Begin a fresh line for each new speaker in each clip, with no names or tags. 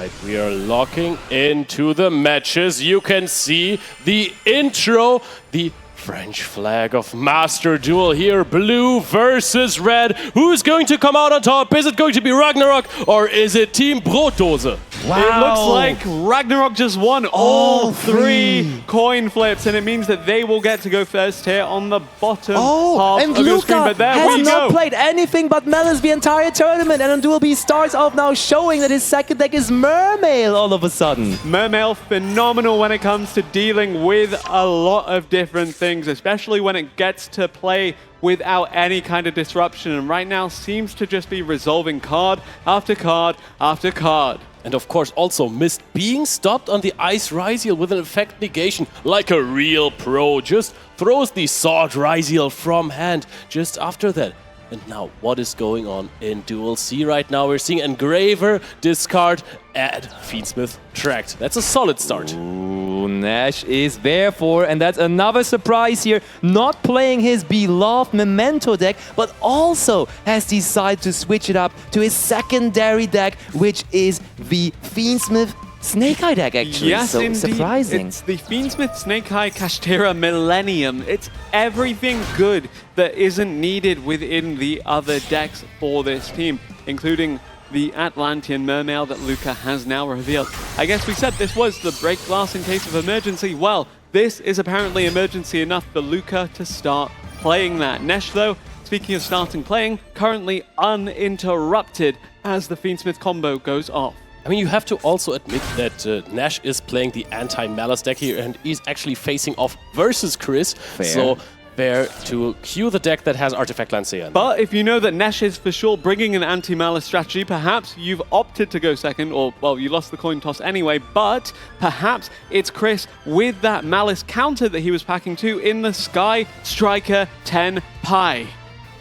right, we are locking into the matches. You can see the intro, the French flag of Master Duel here, blue versus red. Who's going to come out on top? Is it going to be Ragnarok or is it Team Brotdose?
Wow. It looks like Ragnarok just won all three coin flips, and it means that they will get to go first here on the bottom half
and
of the screen.
Luca
But there
has
we
not
go.
played anything but Malice the entire tournament, and on Duel B starts off now showing that his second deck is Mermail all of a sudden.
Mermail phenomenal when it comes to dealing with a lot of different things, especially when it gets to play without any kind of disruption, and right now seems to just be resolving card after card after card.
And of course also missed being stopped on the Ice Ryziel with an effect negation like a real pro. Just throws the Sword Ryziel from hand just after that. And now what is going on in Duel C right now? We're seeing Engraver, discard, add Fiendsmith, tracked. That's a solid start.
Ooh, Nash is there for, and that's another surprise here, not playing his beloved Memento deck, but also has decided to switch it up to his secondary deck, which is the Fiendsmith Snake Eye deck, actually.
Yes,
so
indeed.
surprising.
It's the Fiendsmith Snake Eye Kashtira Millennium. It's everything good that isn't needed within the other decks for this team, including the Atlantean Mermail that Luca has now revealed. I guess we said this was the break glass in case of emergency. Well, this is apparently emergency enough for Luca to start playing that. Nesh, though, speaking of starting playing, currently uninterrupted as the Fiendsmith combo goes off.
I mean, you have to also admit that Nash is playing the anti-Malice deck here, and he's actually facing off versus Chris.
Fair.
So there to cue the deck that has Artifact Lancea.
But if you know that Nash is for sure bringing an anti-Malice strategy, perhaps you've opted to go second, or, well, you lost the coin toss anyway, but perhaps it's Chris with that Malice counter that he was packing to in the Sky Striker 10 Pi.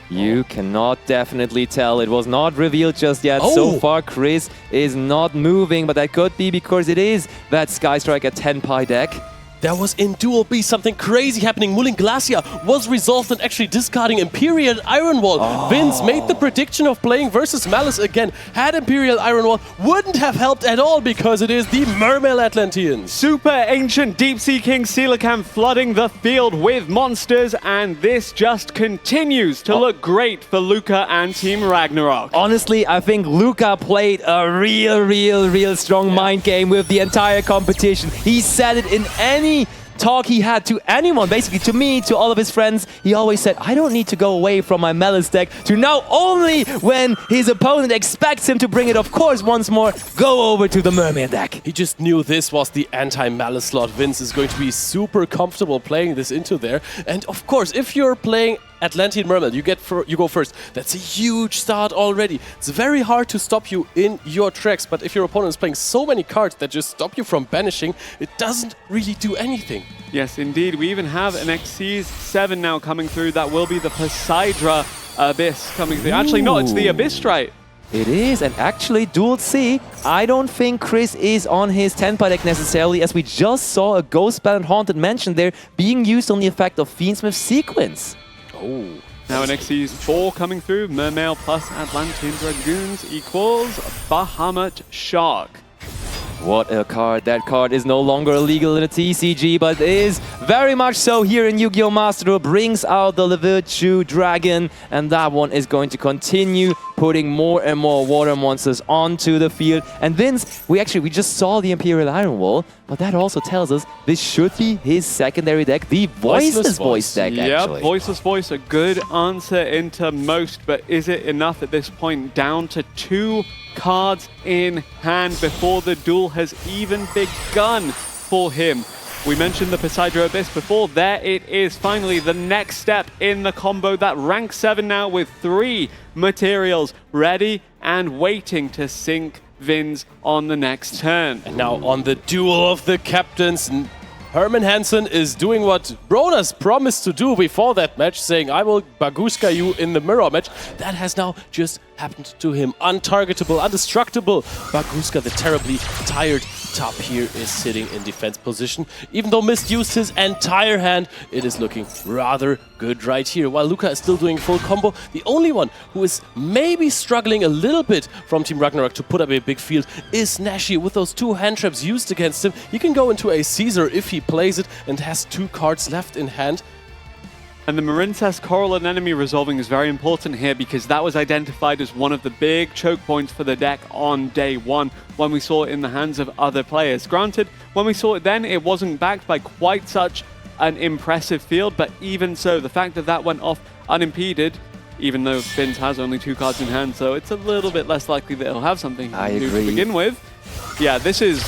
You cannot definitely tell. It was not revealed just yet. So far, Chris is not moving, but that could be because it is that Sky Striker 10 Pi deck.
There was in Duel B something crazy happening. Mulling Glacia was resolved and actually discarding Imperial Iron Wall. Vince made the prediction of playing versus Malice again. Had Imperial Iron Wall, wouldn't have helped at all because it is the Mermail Atlanteans.
Super Ancient Deep Sea King Coelacanth flooding the field with monsters, and this just continues to look great for Luca and Team Ragnarok.
Honestly, I think Luca played a real strong mind game with the entire competition. He said it in any talk he had to anyone, basically to me, to all of his friends. He always said, I don't need to go away from my Malice deck, to now only when his opponent expects him to bring it, of course, once more, go over to the Mermaid deck.
He just knew this was the anti-Malice slot. Vince is going to be super comfortable playing this into there. And of course, if you're playing Atlantean Mermail, you go first. That's a huge start already. It's very hard to stop you in your tracks, but if your opponent is playing so many cards that just stop you from banishing, it doesn't really do anything.
Yes, indeed. We even have an Xyz 7 now coming through. That will be the Poseidra Abyss coming through. Actually, no, it's the Abyss Strike.
It is, and actually, Duel C, I don't think Chris is on his 10-Pi deck necessarily, as we just saw a Ghost Band Haunted Mansion there being used on the effect of Fiendsmith Sequence.
Now an Xyz 4 coming through. Mermail plus Atlantean Dragoons equals Bahamut Shark.
What a card. That card is no longer illegal in a TCG, but is very much so here in Yu-Gi-Oh! Master Duel. Brings out the Levirtu Dragon, and that one is going to continue putting more and more water monsters onto the field. And Vince, we just saw the Imperial Iron Wall, but that also tells us this should be his secondary deck, the Voiceless Voice deck, actually.
Yeah, Voiceless Voice, a good answer into most, but is it enough at this point? Down to 2 cards in hand before the duel has even begun for him. We mentioned the Poseidra Abyss before. There it is, finally, the next step in the combo. That rank 7 now with 3 materials ready and waiting to sink Vins on the next turn.
And now on the Duel of the Captains, Herman Hansen is doing what Brotdose promised to do before that match, saying, I will Baguska you in the mirror match. That has now just happened to him. Untargetable, undestructible Baguska, the terribly tired Top here is sitting in defense position. Even though Mist used his entire hand, it is looking rather good right here. While Luca is still doing full combo, the only one who is maybe struggling a little bit from Team Ragnarok to put up a big field is Nashi. With those 2 hand traps used against him, he can go into a Caesar if he plays it and has 2 cards left in hand.
And the Marincess Coral and enemy resolving is very important here because that was identified as one of the big choke points for the deck on day 1 when we saw it in the hands of other players. Granted, when we saw it then, it wasn't backed by quite such an impressive field, but even so, the fact that that went off unimpeded, even though Vince has only 2 cards in hand, so it's a little bit less likely that he'll have something new to begin with. Yeah, this is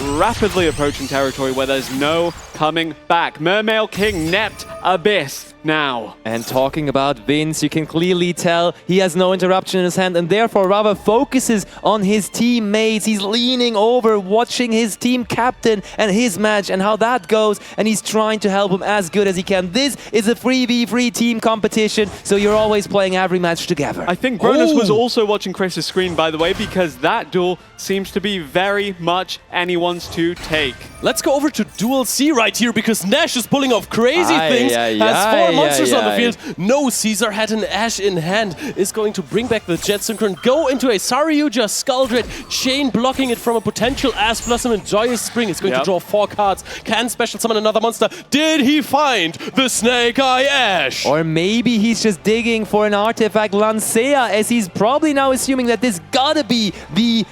rapidly approaching territory where there's no coming back. Mermail King Nept Abyss now.
And talking about Vince, you can clearly tell he has no interruption in his hand and therefore rather focuses on his teammates. He's leaning over, watching his team captain and his match and how that goes, and he's trying to help him as good as he can. This is a 3v3 team competition, so you're always playing every match together.
I think Brotdose was also watching Chris's screen, by the way, because that duel seems to be very much anyone's to take.
Let's go over to Duel C right here, because Nash is pulling off crazy things. Has 4 monsters on the field. No Caesar had an Ash in hand. Is going to bring back the Jet Synchron. Go into a Saryuja Skull Dread. Chain blocking it from a potential Ass Blossom and Joyous Spring. Is going to draw 4 cards. Can special summon another monster. Did he find the Snake Eye Ash?
Or maybe he's just digging for an artifact Lancea, as he's probably now assuming that this gotta be the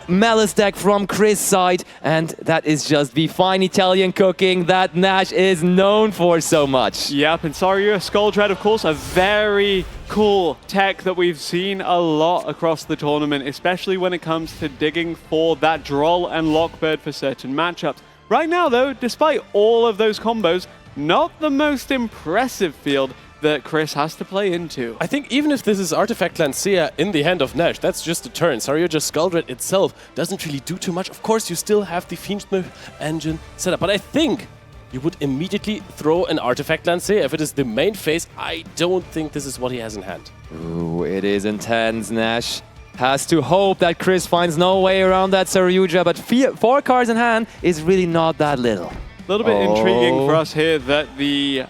Malice deck from Chris' side, and that is just the fine Italian cooking that Nash is known for so much.
Yep, and Saryuja Skull Dread, of course, a very cool tech that we've seen a lot across the tournament, especially when it comes to digging for that Droll and Lockbird for certain matchups. Right now, though, despite all of those combos, not the most impressive field that Chris has to play into.
I think even if this is Artifact Lancea in the hand of Nash, that's just a turn. Saryuja Skull Dread itself doesn't really do too much. Of course, you still have the Fiendsmith engine set up, but I think you would immediately throw an Artifact Lancea. If it is the main phase, I don't think this is what he has in hand.
Ooh, it is intense. Nash has to hope that Chris finds no way around that Saryuja, but 4 cards in hand is really not that little.
A little bit intriguing for us here that the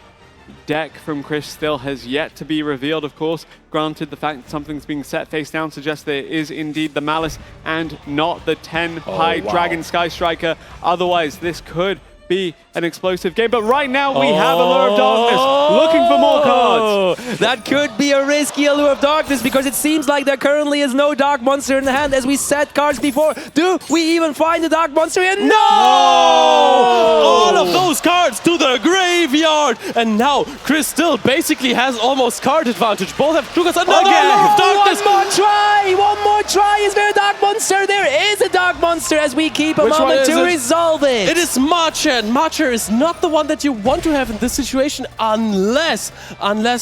deck from Chris still has yet to be revealed, of course. Granted, the fact that something's being set face down suggests there is indeed the Malice and not the 10-Pi Dragon Sky Striker. Otherwise, this could be an explosive game. But right now, we have Allure of Darkness looking for more cards.
That could be a risky Allure of Darkness, because it seems like there currently is no Dark Monster in the hand as we set cards before. Do we even find the Dark Monster here? No!
All of those cards to the graveyard! And now, Chris still basically has almost card advantage. Both have 2 cards. Another Allure of Darkness!
One more try! One more try! Is there a Dark Monster? There is a Dark Monster as we keep a moment to resolve it.
It is Macher, and Macher is not the one that you want to have in this situation unless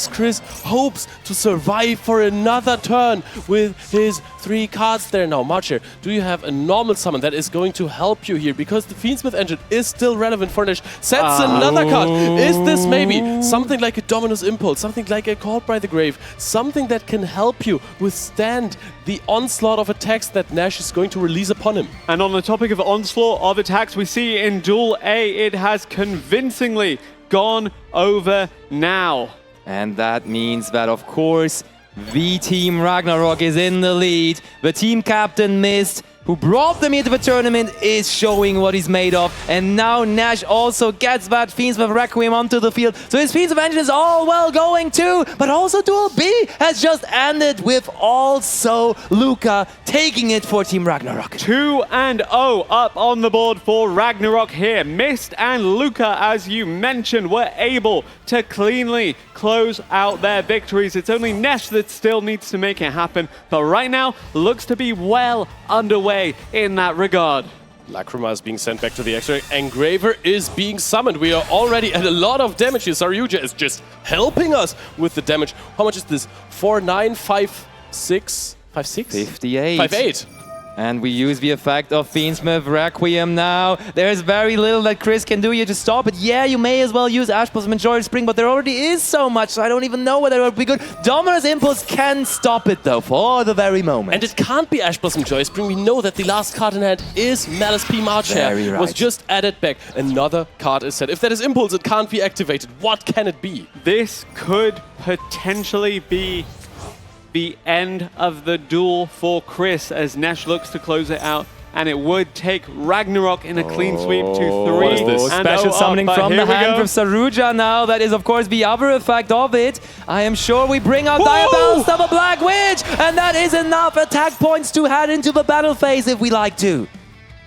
Chris hopes to survive for another turn with his 3 cards there. Now, Macher, do you have a normal summon that is going to help you here? Because the Fiendsmith engine is still relevant for Nash. Sets another card. Is this maybe something like a Dominus Impulse, something like a Called by the Grave, something that can help you withstand the onslaught of attacks that Nash is going to release upon him?
And on the topic of onslaught of attacks, we see in Duel A, it has convincingly gone over now.
And that means that, of course, the Team Ragnarok is in the lead. The team captain Mist, who brought them into the tournament, is showing what he's made of. And now Nash also gets that Fiendsmith Requiem onto the field. So his Fiendsmith engine is all well going too. But also Duel B has just ended with also Luca taking it for Team Ragnarok.
2-0 up on the board for Ragnarok here. Mist and Luca, as you mentioned, were able to cleanly close out their victories. It's only Nash that still needs to make it happen. But right now, looks to be well underway in that regard.
Lacrima is being sent back to the X-Ray. Engraver is being summoned. We are already at a lot of damage here. Saryuja is just helping us with the damage. How much is this? 4, 9, 5, 6, 5, 6?
58.
5, 8.
And we use the effect of Fiendsmith Requiem now. There's very little that Chris can do here to stop it. Yeah, you may as well use Ash plus Majority Spring, but there already is so much, so I don't even know whether it would be good. Dominus Impulse can stop it, though, for the very moment.
And it can't be Ash Blossom Joy Spring. We know that the last card in hand is Malice P. Marcher.
Very right.
Was just added back. Another card is set. If that is Impulse, it can't be activated. What can it be?
This could potentially be the end of the duel for Chris as Nesh looks to close it out. And it would take Ragnarok in a clean sweep to 3.
What is this?
And
Special
up,
summoning
but
from
here
the
we
hand
go.
from Saruja now. That is, of course, the other effect of it. I am sure we bring out Diabell's Double Black Witch. And that is enough attack points to head into the battle phase if we like to.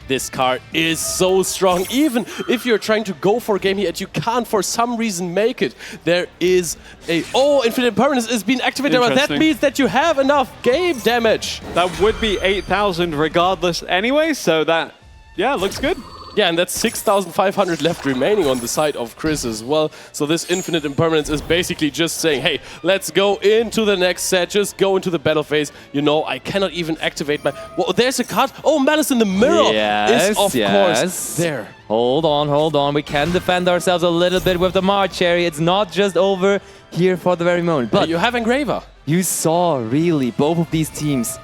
This card is so strong. Even if you're trying to go for a game here and you can't for some reason make it, there is a... Oh, Infinite Impermanence is being activated. But that
Interesting.
means that you have enough game damage.
That would be 8,000 regardless anyway, so that, yeah, looks good.
Yeah, and that's 6,500 left remaining on the side of Chris as well. So this Infinite Impermanence is basically just saying, hey, let's go into the next set, just go into the battle phase. You know, I cannot even activate my... Well, there's a card. Oh, Malice in the Mirror is, of course, there.
Hold on. We can defend ourselves a little bit with the March Cherry. It's not just over here for the very moment. But
You have Engraver.
you saw, really, both of these teams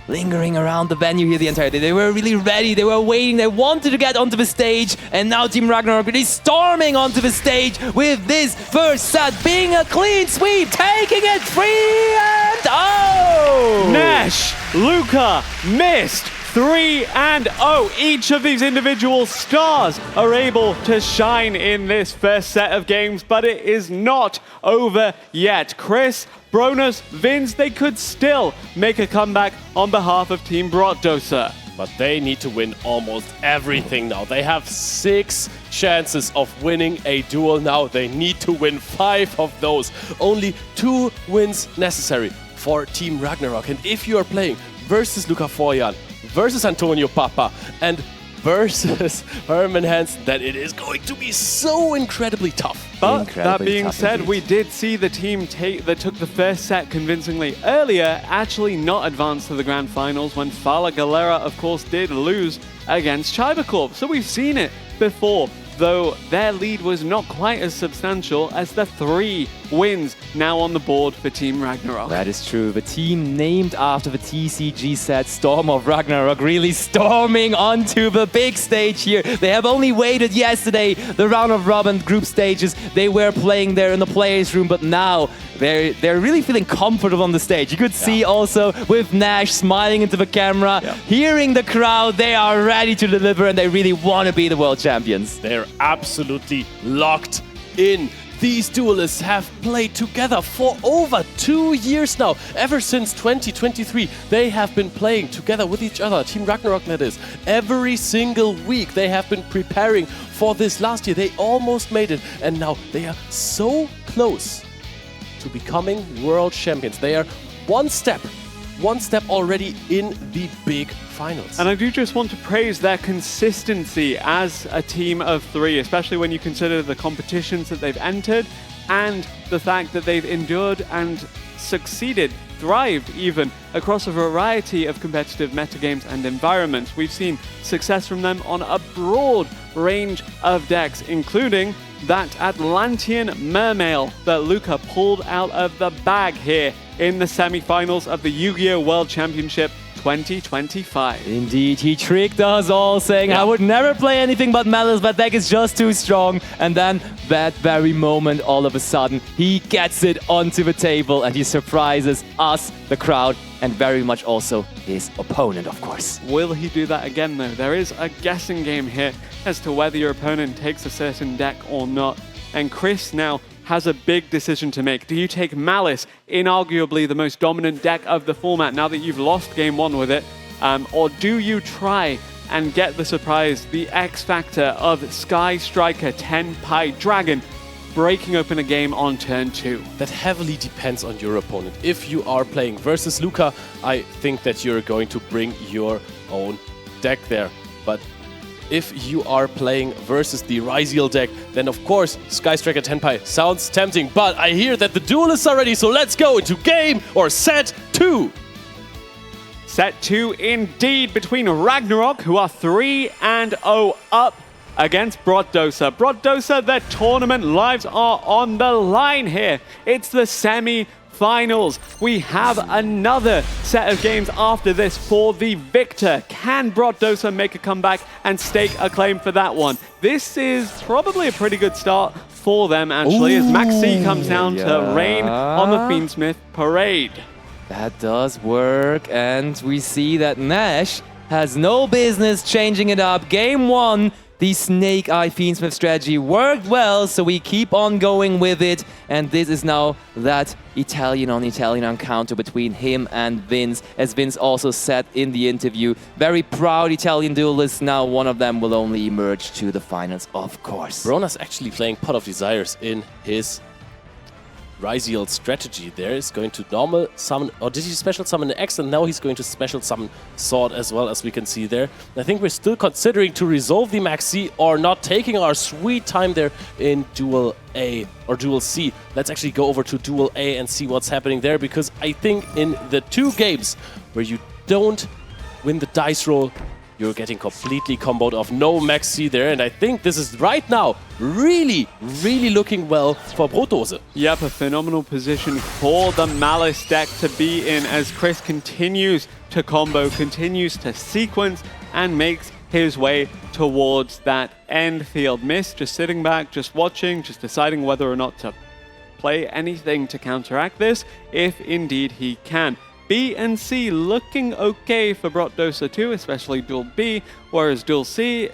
lingering around the venue here the entire day. They were really ready, they were waiting, they wanted to get onto the stage, and now Team Ragnarok really storming onto the stage with this first set being a clean sweep, taking it 3-0!
Nesh, Luca, missed 3-0. Each of these individual stars are able to shine in this first set of games, but it is not over yet. Chris, Brotdose, Vince, they could still make a comeback on behalf of Team Brotdose.
But they need to win almost everything now. They have 6 chances of winning a duel now. They need to win 5 of those. Only 2 wins necessary for Team Ragnarok. And if you are playing versus Luca Foyan, versus Antonio Papa, and versus Herman Hansen, then it is going to be so incredibly tough.
But
Incredibly
that being
tough
said,
indeed.
we did see the team that took the first set convincingly earlier actually not advance to the grand finals when Fala Galera, of course, did lose against Chibercorp. So we've seen it before, though their lead was not quite as substantial as the 3 wins now on the board for Team Ragnarok.
That is true. The team named after the TCG set, Storm of Ragnarok, really storming onto the big stage here. They have only waited yesterday, the round of robin group stages. They were playing there in the players' room, but now they're really feeling comfortable on the stage. You could see also with Nash smiling into the camera, hearing the crowd, they are ready to deliver and they really want to be the world champions.
They're absolutely locked in. These duelists have played together for over 2 years now. Ever since 2023, they have been playing together with each other. Team Ragnarok, that is. Every single week, they have been preparing for this last year. They almost made it, and now they are so close to becoming world champions. They are one step already in the big finals.
And I do just want to praise their consistency as a team of 3, especially when you consider the competitions that they've entered and the fact that they've endured and succeeded, thrived even, across a variety of competitive metagames and environments. We've seen success from them on a broad range of decks, including that Atlantean Mermail that Luca pulled out of the bag here in the semi-finals of the Yu-Gi-Oh! World Championship 2025.
Indeed, he tricked us all, saying, I would never play anything but Malice, that deck is just too strong. And then, that very moment, all of a sudden, he gets it onto the table and he surprises us, the crowd, and very much also his opponent, of course.
Will he do that again, though? There is a guessing game here as to whether your opponent takes a certain deck or not. And Chris now has a big decision to make. Do you take Malice, inarguably the most dominant deck of the format, now that you've lost game 1 with it? Or do you try and get the surprise, the X factor of Sky Striker 10 Pi Dragon breaking open a game on turn 2?
That heavily depends on your opponent. If you are playing versus Luca, I think that you're going to bring your own deck there. But if you are playing versus the Ryziel deck, then of course Sky Striker Tenpai sounds tempting. But I hear that the duelists are ready, so let's go into game or set 2.
Set 2 indeed between Ragnarok, who are 3-0 up against Brotdose. Brotdose, their tournament lives are on the line here. It's the semi-finals. We have another set of games after this for the victor. Can Brotdose make a comeback and stake a claim for that one? This is probably a pretty good start for them, actually, as Maxi comes down to rain on the Fiendsmith parade.
That does work, and we see that Nash has no business changing it up. Game 1, the Snake Eye Fiendsmith strategy worked well, so we keep on going with it. And this is now that Italian-on-Italian encounter between him and Vince, as Vince also said in the interview. Very proud Italian duelists. Now one of them will only emerge to the finals, of course.
Brona's actually playing Pot of Desires in his Ryziel strategy. There is going to normal summon, or did he special summon an X, and now he's going to special summon Sword as well, as we can see there. I think we're still considering to resolve the Maxi or not, taking our sweet time there in Duel A or Duel C. Let's actually go over to Duel A and see what's happening there, because I think in the 2 games where you don't win the dice roll, you're getting completely comboed off. No Maxi there, and I think this is right now really, really looking well for Brotdose.
Yep, a phenomenal position for the Malice deck to be in as Chris continues to combo, continues to sequence, and makes his way towards that end field. Mist just sitting back, just watching, just deciding whether or not to play anything to counteract this, if indeed he can. B and C looking okay for Brotdose too, especially Duel B, whereas Duel C,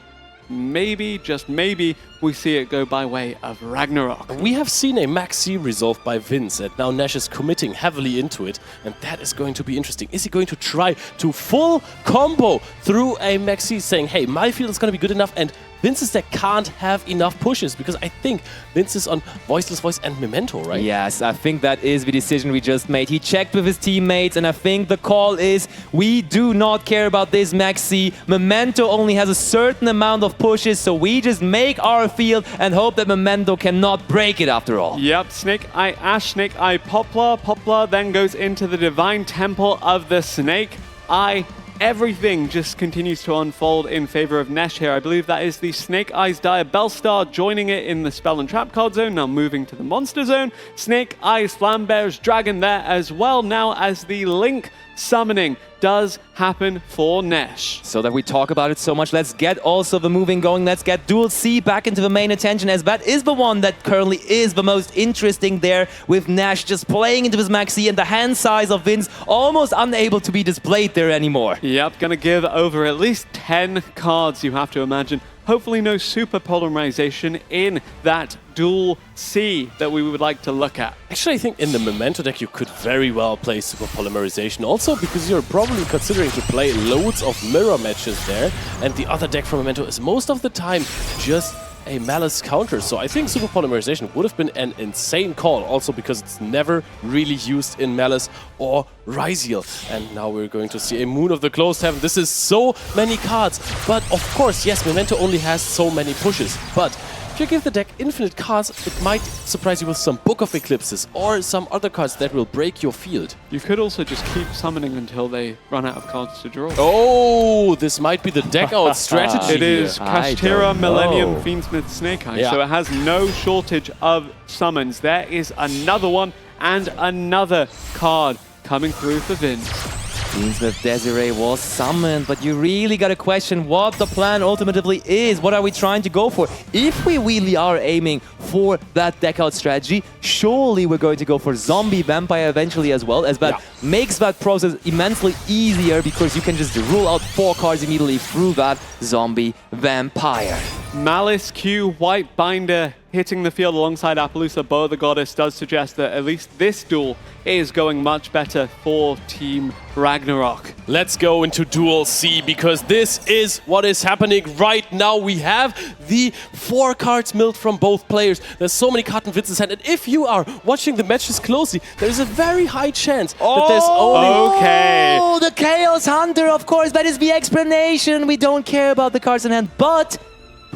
maybe, just maybe, we see it go by way of Ragnarok.
We have seen a Maxi resolved by Vince, and now Nash is committing heavily into it, and that is going to be interesting. Is he going to try to full combo through a Maxi, saying, hey, my field is going to be good enough, and Vince's deck can't have enough pushes, because I think Vince is on Voiceless Voice and Memento, right?
Yes, I think that is the decision we just made. He checked with his teammates, and I think the call is, we do not care about this Maxi. Memento only has a certain amount of pushes, so we just make our field and hope that Memento cannot break it after all.
Yep, Snake Eye Ash, Snake Eye Poplar. Poplar then goes into the Divine Temple of the Snake Eye. Everything just continues to unfold in favor of Nesh here. I believe that is the Snake Eyes Dire Bellstar joining it in the Spell and Trap card zone, now moving to the Monster zone. Snake Eyes Flambear's Dragon there as well, now as the Link summoning does happen for Nesh.
So that we talk about it so much, let's get also the moving going. Let's get Duel C back into the main attention, as that is the one that currently is the most interesting there, with Nash just playing into his Maxi and the hand size of Vince almost unable to be displayed there anymore.
Yep, gonna give over at least 10 cards, you have to imagine. Hopefully no super polymerization in that Duel C that we would like to look at.
Actually, I think in the Memento deck you could very well play Super Polymerization, also because you're probably considering to play loads of mirror matches there, and the other deck from Memento is most of the time just a Malice counter. So I think Super Polymerization would have been an insane call, also because it's never really used in Malice or Ryziel. And now we're going to see a Moon of the Closed Heaven. This is so many cards, but of course, yes, Memento only has so many pushes, but if you give the deck infinite cards, it might surprise you with some Book of Eclipses or some other cards that will break your field.
You could also just keep summoning until they run out of cards to draw.
Oh, this might be the deck out strategy.
It is
here.
Kashtira Millennium Fiendsmith Snake Eye,
Yeah.
so it has no shortage of summons. There is another one and another card coming through for Vince.
Fiendsmith Desiree was summoned, but you really got to question what the plan ultimately is. What are we trying to go for? If we really are aiming for that deck out strategy, surely we're going to go for Zombie Vampire eventually as well, as that makes that process immensely easier, because you can just rule out 4 cards immediately through that Zombie Vampire.
Malice Q White Binder hitting the field alongside Appaloosa Bow the Goddess does suggest that at least this duel is going much better for Team Ragnarok.
Let's go into Duel C, because this is what is happening right now. We have the 4 cards milled from both players. There's so many cards in Vince's hand, and if you are watching the matches closely, there's a very high chance that there's only...
Okay.
Oh, the Chaos Hunter, of course, that is the explanation. We don't care about the cards in hand, but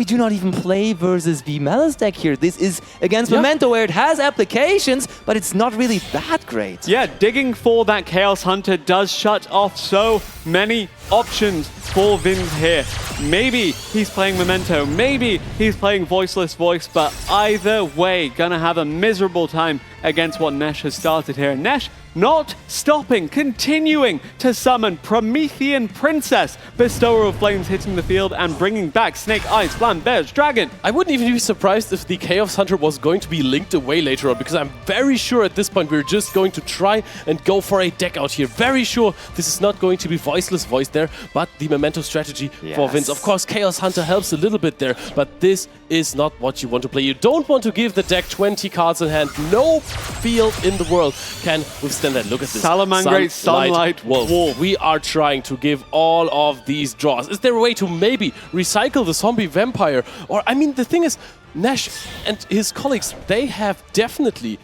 we do not even play versus the Malice deck here. This is against
Yeah.
Memento, where it has applications, but it's not really that great.
Yeah, digging for that Chaos Hunter does shut off so many options for Vins here. Maybe he's playing Memento, maybe he's playing Voiceless Voice, but either way, gonna have a miserable time against what Nesh has started here. Nesh not stopping, continuing to summon Promethean Princess, Bestower of Flames hitting the field and bringing back Snake Eyes, Flam Bears, Dragon.
I wouldn't even be surprised if the Chaos Hunter was going to be linked away later on, because I'm very sure at this point we're just going to try and go for a deck out here. Very sure this is not going to be Voiceless Voice there, but the Memento strategy for Vince. Of course, Chaos Hunter helps a little bit there, but this is not what you want to play. You don't want to give the deck 20 cards in hand. No field in the world can withstand that. Look at this.
Salamangreat, Sunlight Wolf.
We are trying to give all of these draws. Is there a way to maybe recycle the Zombie Vampire? Or, I mean, the thing is, Nesh and his colleagues, they have definitely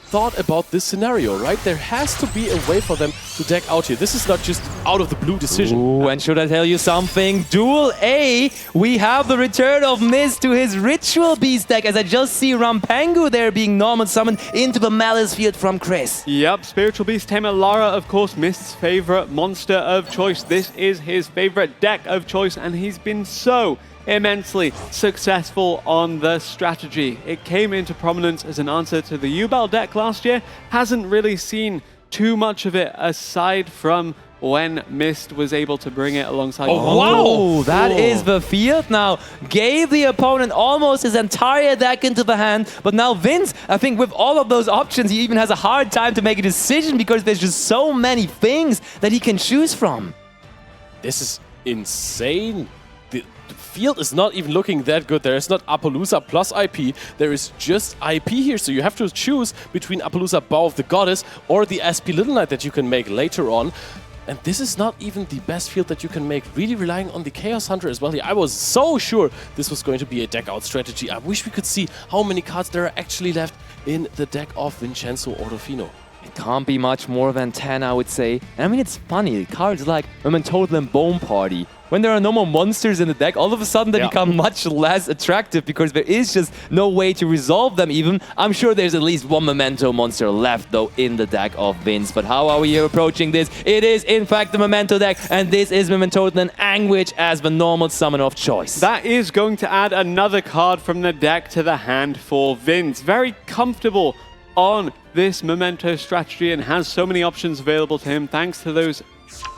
thought about this scenario, right? There has to be a way for them to deck out here. This is not just out of the blue decision.
Ooh, and should I tell you something? Duel A, we have the return of Mist to his Ritual Beast deck, as I just see Rampengu there being normal summoned into the Malice field from Chris.
Yep, Spiritual Beast Tamer Lara, of course, Mist's favorite monster of choice. This is his favorite deck of choice, and he's been so immensely successful on the strategy. It came into prominence as an answer to the Yubel deck last year. Hasn't really seen too much of it aside from when Mist was able to bring it alongside.
Oh, wow!
That is the field now. Gave the opponent almost his entire deck into the hand, but now Vince, I think with all of those options, he even has a hard time to make a decision because there's just so many things that he can choose from.
This is insane. The field is not even looking that good. There is not Appaloosa plus IP. There is just IP here. So you have to choose between Appaloosa Bow of the Goddess or the SP Little Knight that you can make later on. And this is not even the best field that you can make, really relying on the Chaos Hunter as well here. I was so sure this was going to be a deck out strategy. I wish we could see how many cards there are actually left in the deck of Vincenzo Orofino.
It can't be much more than 10, I would say. And I mean, it's funny. Cards like Total and Bone Party, when there are no more monsters in the deck, all of a sudden they become much less attractive because there is just no way to resolve them even. I'm sure there's at least one Memento monster left, though, in the deck of Vince. But how are we approaching this? It is, in fact, the Memento deck, and this is Memento and Anguish as the normal summon of choice.
That is going to add another card from the deck to the hand for Vince. Very comfortable on this Memento strategy and has so many options available to him thanks to those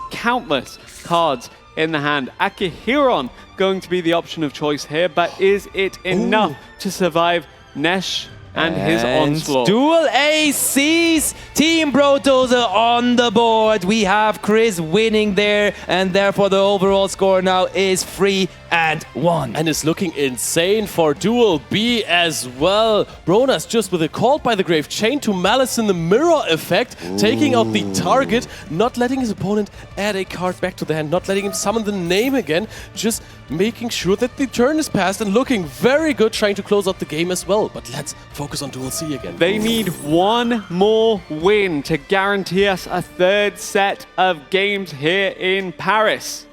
countless cards in the hand. Akihiron going to be the option of choice here, but is it enough to survive Nesh and his onslaught?
Duel A sees Team Brotdose on the board. We have Chris winning there, and therefore the overall score now is 3-1.
And it's looking insane for Duel B as well. Bronas just with a Called by the Grave, chained to Malice in the Mirror effect, taking out the target, not letting his opponent add a card back to the hand, not letting him summon the name again, just making sure that the turn is passed and looking very good, trying to close out the game as well. But let's focus on Duel C again.
They need one more win to guarantee us a third set of games here in Paris.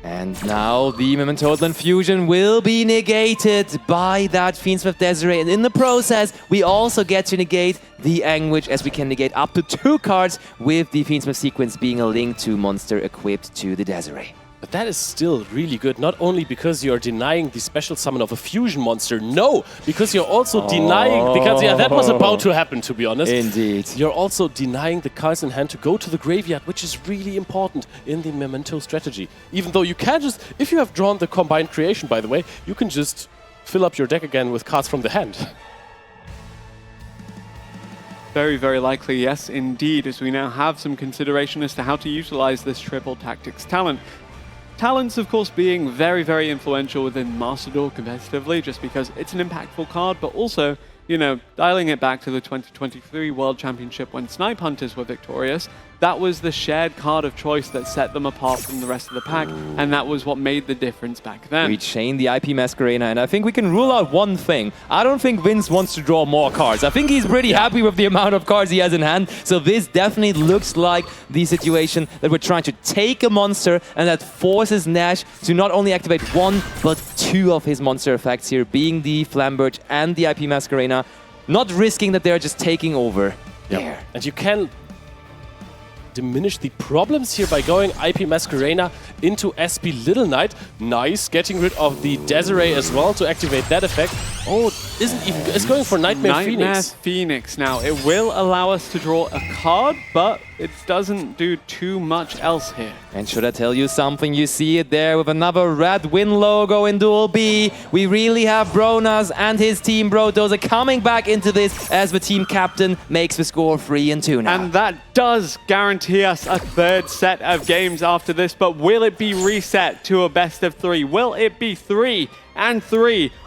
And now the Memento Fusion will be negated by that Fiendsmith Desiree. And in the process, we also get to negate the Anguish, as we can negate up to 2 cards with the Fiendsmith sequence being a link to monster equipped to the Desiree.
But that is still really good, not only because you're denying the special summon of a fusion monster, no, because you're also denying, because that was about to happen, to be honest.
Indeed.
You're also denying the cards in hand to go to the graveyard, which is really important in the Memento strategy. Even though you can just, if you have drawn the combined creation, by the way, you can just fill up your deck again with cards from the hand.
Very, very likely, yes, indeed, as we now have some consideration as to how to utilize this triple tactics talent. Talents, of course, being very, very influential within Master Duel competitively, just because it's an impactful card, but also, you know, dialing it back to the 2023 World Championship when Snipe Hunters were victorious, that was the shared card of choice that set them apart from the rest of the pack, and that was what made the difference back then.
We chain the IP Masquerena, and I think we can rule out one thing. I don't think Vince wants to draw more cards. I think he's pretty happy with the amount of cards he has in hand, so this definitely looks like the situation that we're trying to take a monster, and that forces Nash to not only activate one, but two of his monster effects here, being the Flamberge and the IP Masquerena, not risking that they're just taking over there.
And you can diminish the problems here by going IP Masquerena into SP Little Knight. Nice, getting rid of the Desiree as well to activate that effect. Oh, it's going for Nightmare
Phoenix now. It will allow us to draw a card, but it doesn't do too much else here.
And should I tell you something? You see it there with another red win logo in Duel B. We really have Bronas and his team Brotdose coming back into this as the team captain makes the score 3-2 now.
And that does guarantee us a third set of games after this, but will it be reset to a best of 3? Will it be 3-3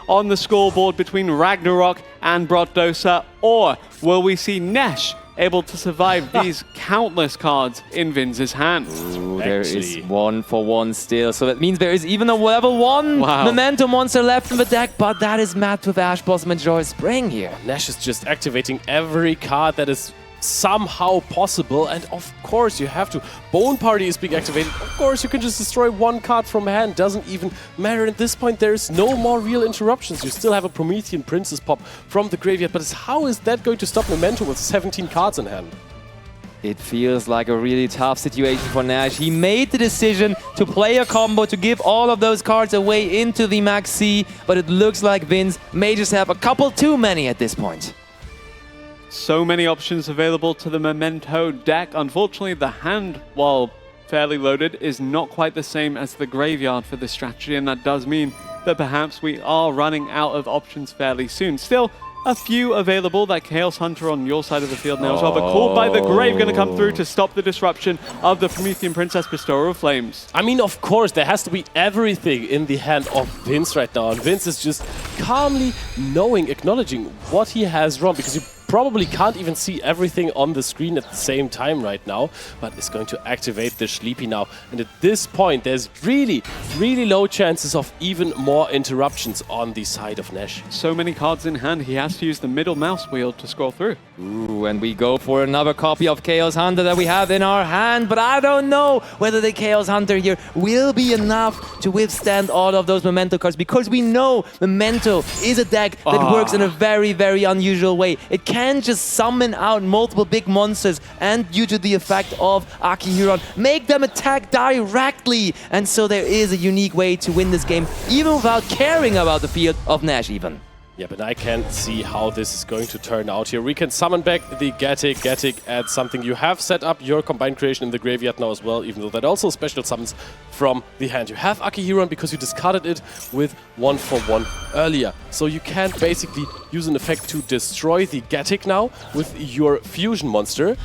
on the scoreboard between Ragnarok and Brotdose, or will we see Nesh able to survive these countless cards in Vince's hand?
Ooh, there is 1-for-1 still, so that means there is even a level 1 Memento monster left in the deck, but that is matched with Ash Blossom and Joy Spring here.
Nash is just activating every card that is somehow possible, and of course you have to. Bone Party is being activated. Of course you can just destroy one card from hand, doesn't even matter. At this point there is no more real interruptions. You still have a Promethean Princess pop from the graveyard, but how is that going to stop Memento with 17 cards in hand?
It feels like a really tough situation for Nash. He made the decision to play a combo to give all of those cards away into the Max C, but it looks like Vince may just have a couple too many at this point.
So many options available to the Memento deck. Unfortunately, the hand, while fairly loaded, is not quite the same as the graveyard for this strategy, and that does mean that perhaps we are running out of options fairly soon. Still, a few available. That Chaos Hunter on your side of the field now as well, but called by the Grave going to come through to stop the disruption of the Promethean Princess Bestower of Flames.
I mean, of course, there has to be everything in the hand of Vince right now, and Vince is just calmly acknowledging what he has wrong, because you probably can't even see everything on the screen at the same time right now, but is going to activate the Sleepy now. And at this point, there's really low chances of even more interruptions on the side of Nash.
So many cards in hand, he has to use the middle mouse wheel to scroll through.
Ooh, and we go for another copy of Chaos Hunter that we have in our hand, but I don't know whether the Chaos Hunter here will be enough to withstand all of those Memento cards, because we know Memento is a deck that works in a very unusual way. It can just summon out multiple big monsters, and due to the effect of Akihiron, make them attack directly. And so there is a unique way to win this game, even without caring about the field of Nash even.
Yeah, but I can't see how this is going to turn out here. We can summon back the Gatic. Gatic adds something. You have set up your combined creation in the graveyard now as well, even though that also special summons from the hand. You have Akihiron because you discarded it with 1-for-1 earlier. So you can basically use an effect to destroy the Gatic now with your fusion monster.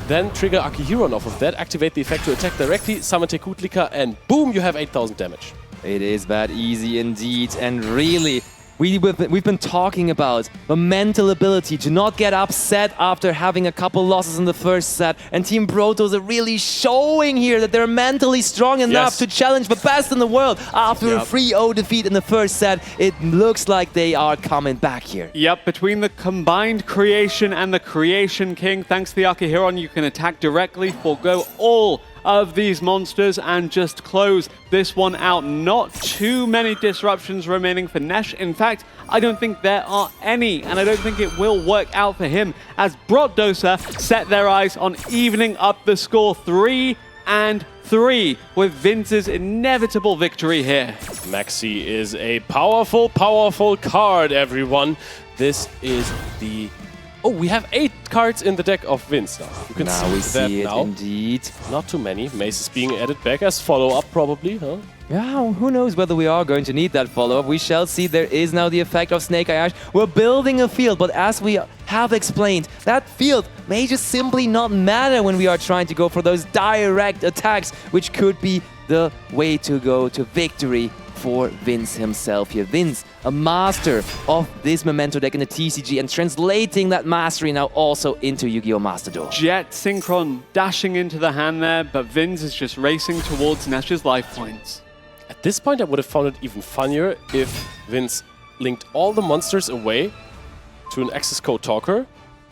Then trigger Akihiron off of that, activate the effect to attack directly, summon Tekutlika, and boom, you have 8,000 damage.
It is that easy indeed, and really, we've been talking about the mental ability to not get upset after having a couple losses in the first set, and Team Brotdose are really showing here that they're mentally strong enough to challenge the best in the world. After a 3-0 defeat in the first set, it looks like they are coming back here.
Yep, between the combined creation and the Creation King, thanks to the Akihiron, you can attack directly, forgo all of these monsters, and just close this one out. Not too many disruptions remaining for Nesh. In fact, I don't think there are any, and I don't think it will work out for him, as Brotdose set their eyes on evening up the score 3-3 with Vince's inevitable victory here.
Maxi is a powerful card, everyone. This is the... Oh, we have 8 cards in the deck of Vince now. You can see that
indeed.
Not too many. Mace is being added back as follow-up, probably, huh?
Yeah, who knows whether we are going to need that follow-up. We shall see. There is now the effect of Snake Eye Ash. We're building a field, but as we have explained, that field may just simply not matter when we are trying to go for those direct attacks, which could be the way to go to victory for Vince himself here. Vince, a master of this Memento deck in the TCG and translating that mastery now also into Yu-Gi-Oh! Master Duel.
Jet Synchron dashing into the hand there, but Vince is just racing towards Nesh's life points.
At this point, I would have found it even funnier if Vince linked all the monsters away to an access code talker,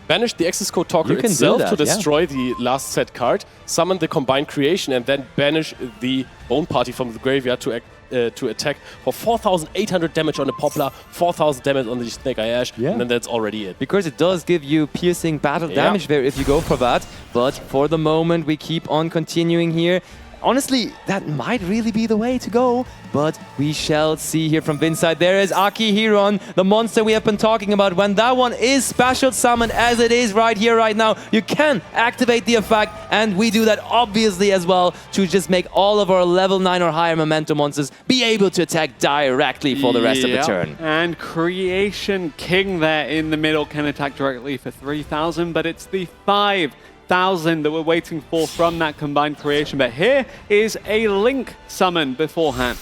banished the access code talker itself to destroy the last set card, summon the combined creation, and then banish the Bone Party from the graveyard to attack for 4,800 damage on the Poplar, 4,000 damage on the Snake Eye Ash, and then that's already it.
Because it does give you piercing battle damage there if you go for that. But for the moment, we keep on continuing here. Honestly, that might really be the way to go, but we shall see here from Vince's side. There is Aki Hiron, the monster we have been talking about. When that one is special summoned, as it is right here, right now, you can activate the effect, and we do that obviously as well to just make all of our level 9 or higher Memento monsters be able to attack directly for the rest of the turn.
And Creation King there in the middle can attack directly for 3,000, but it's the 5,000 that we're waiting for from that combined creation. But here is a Link summon beforehand.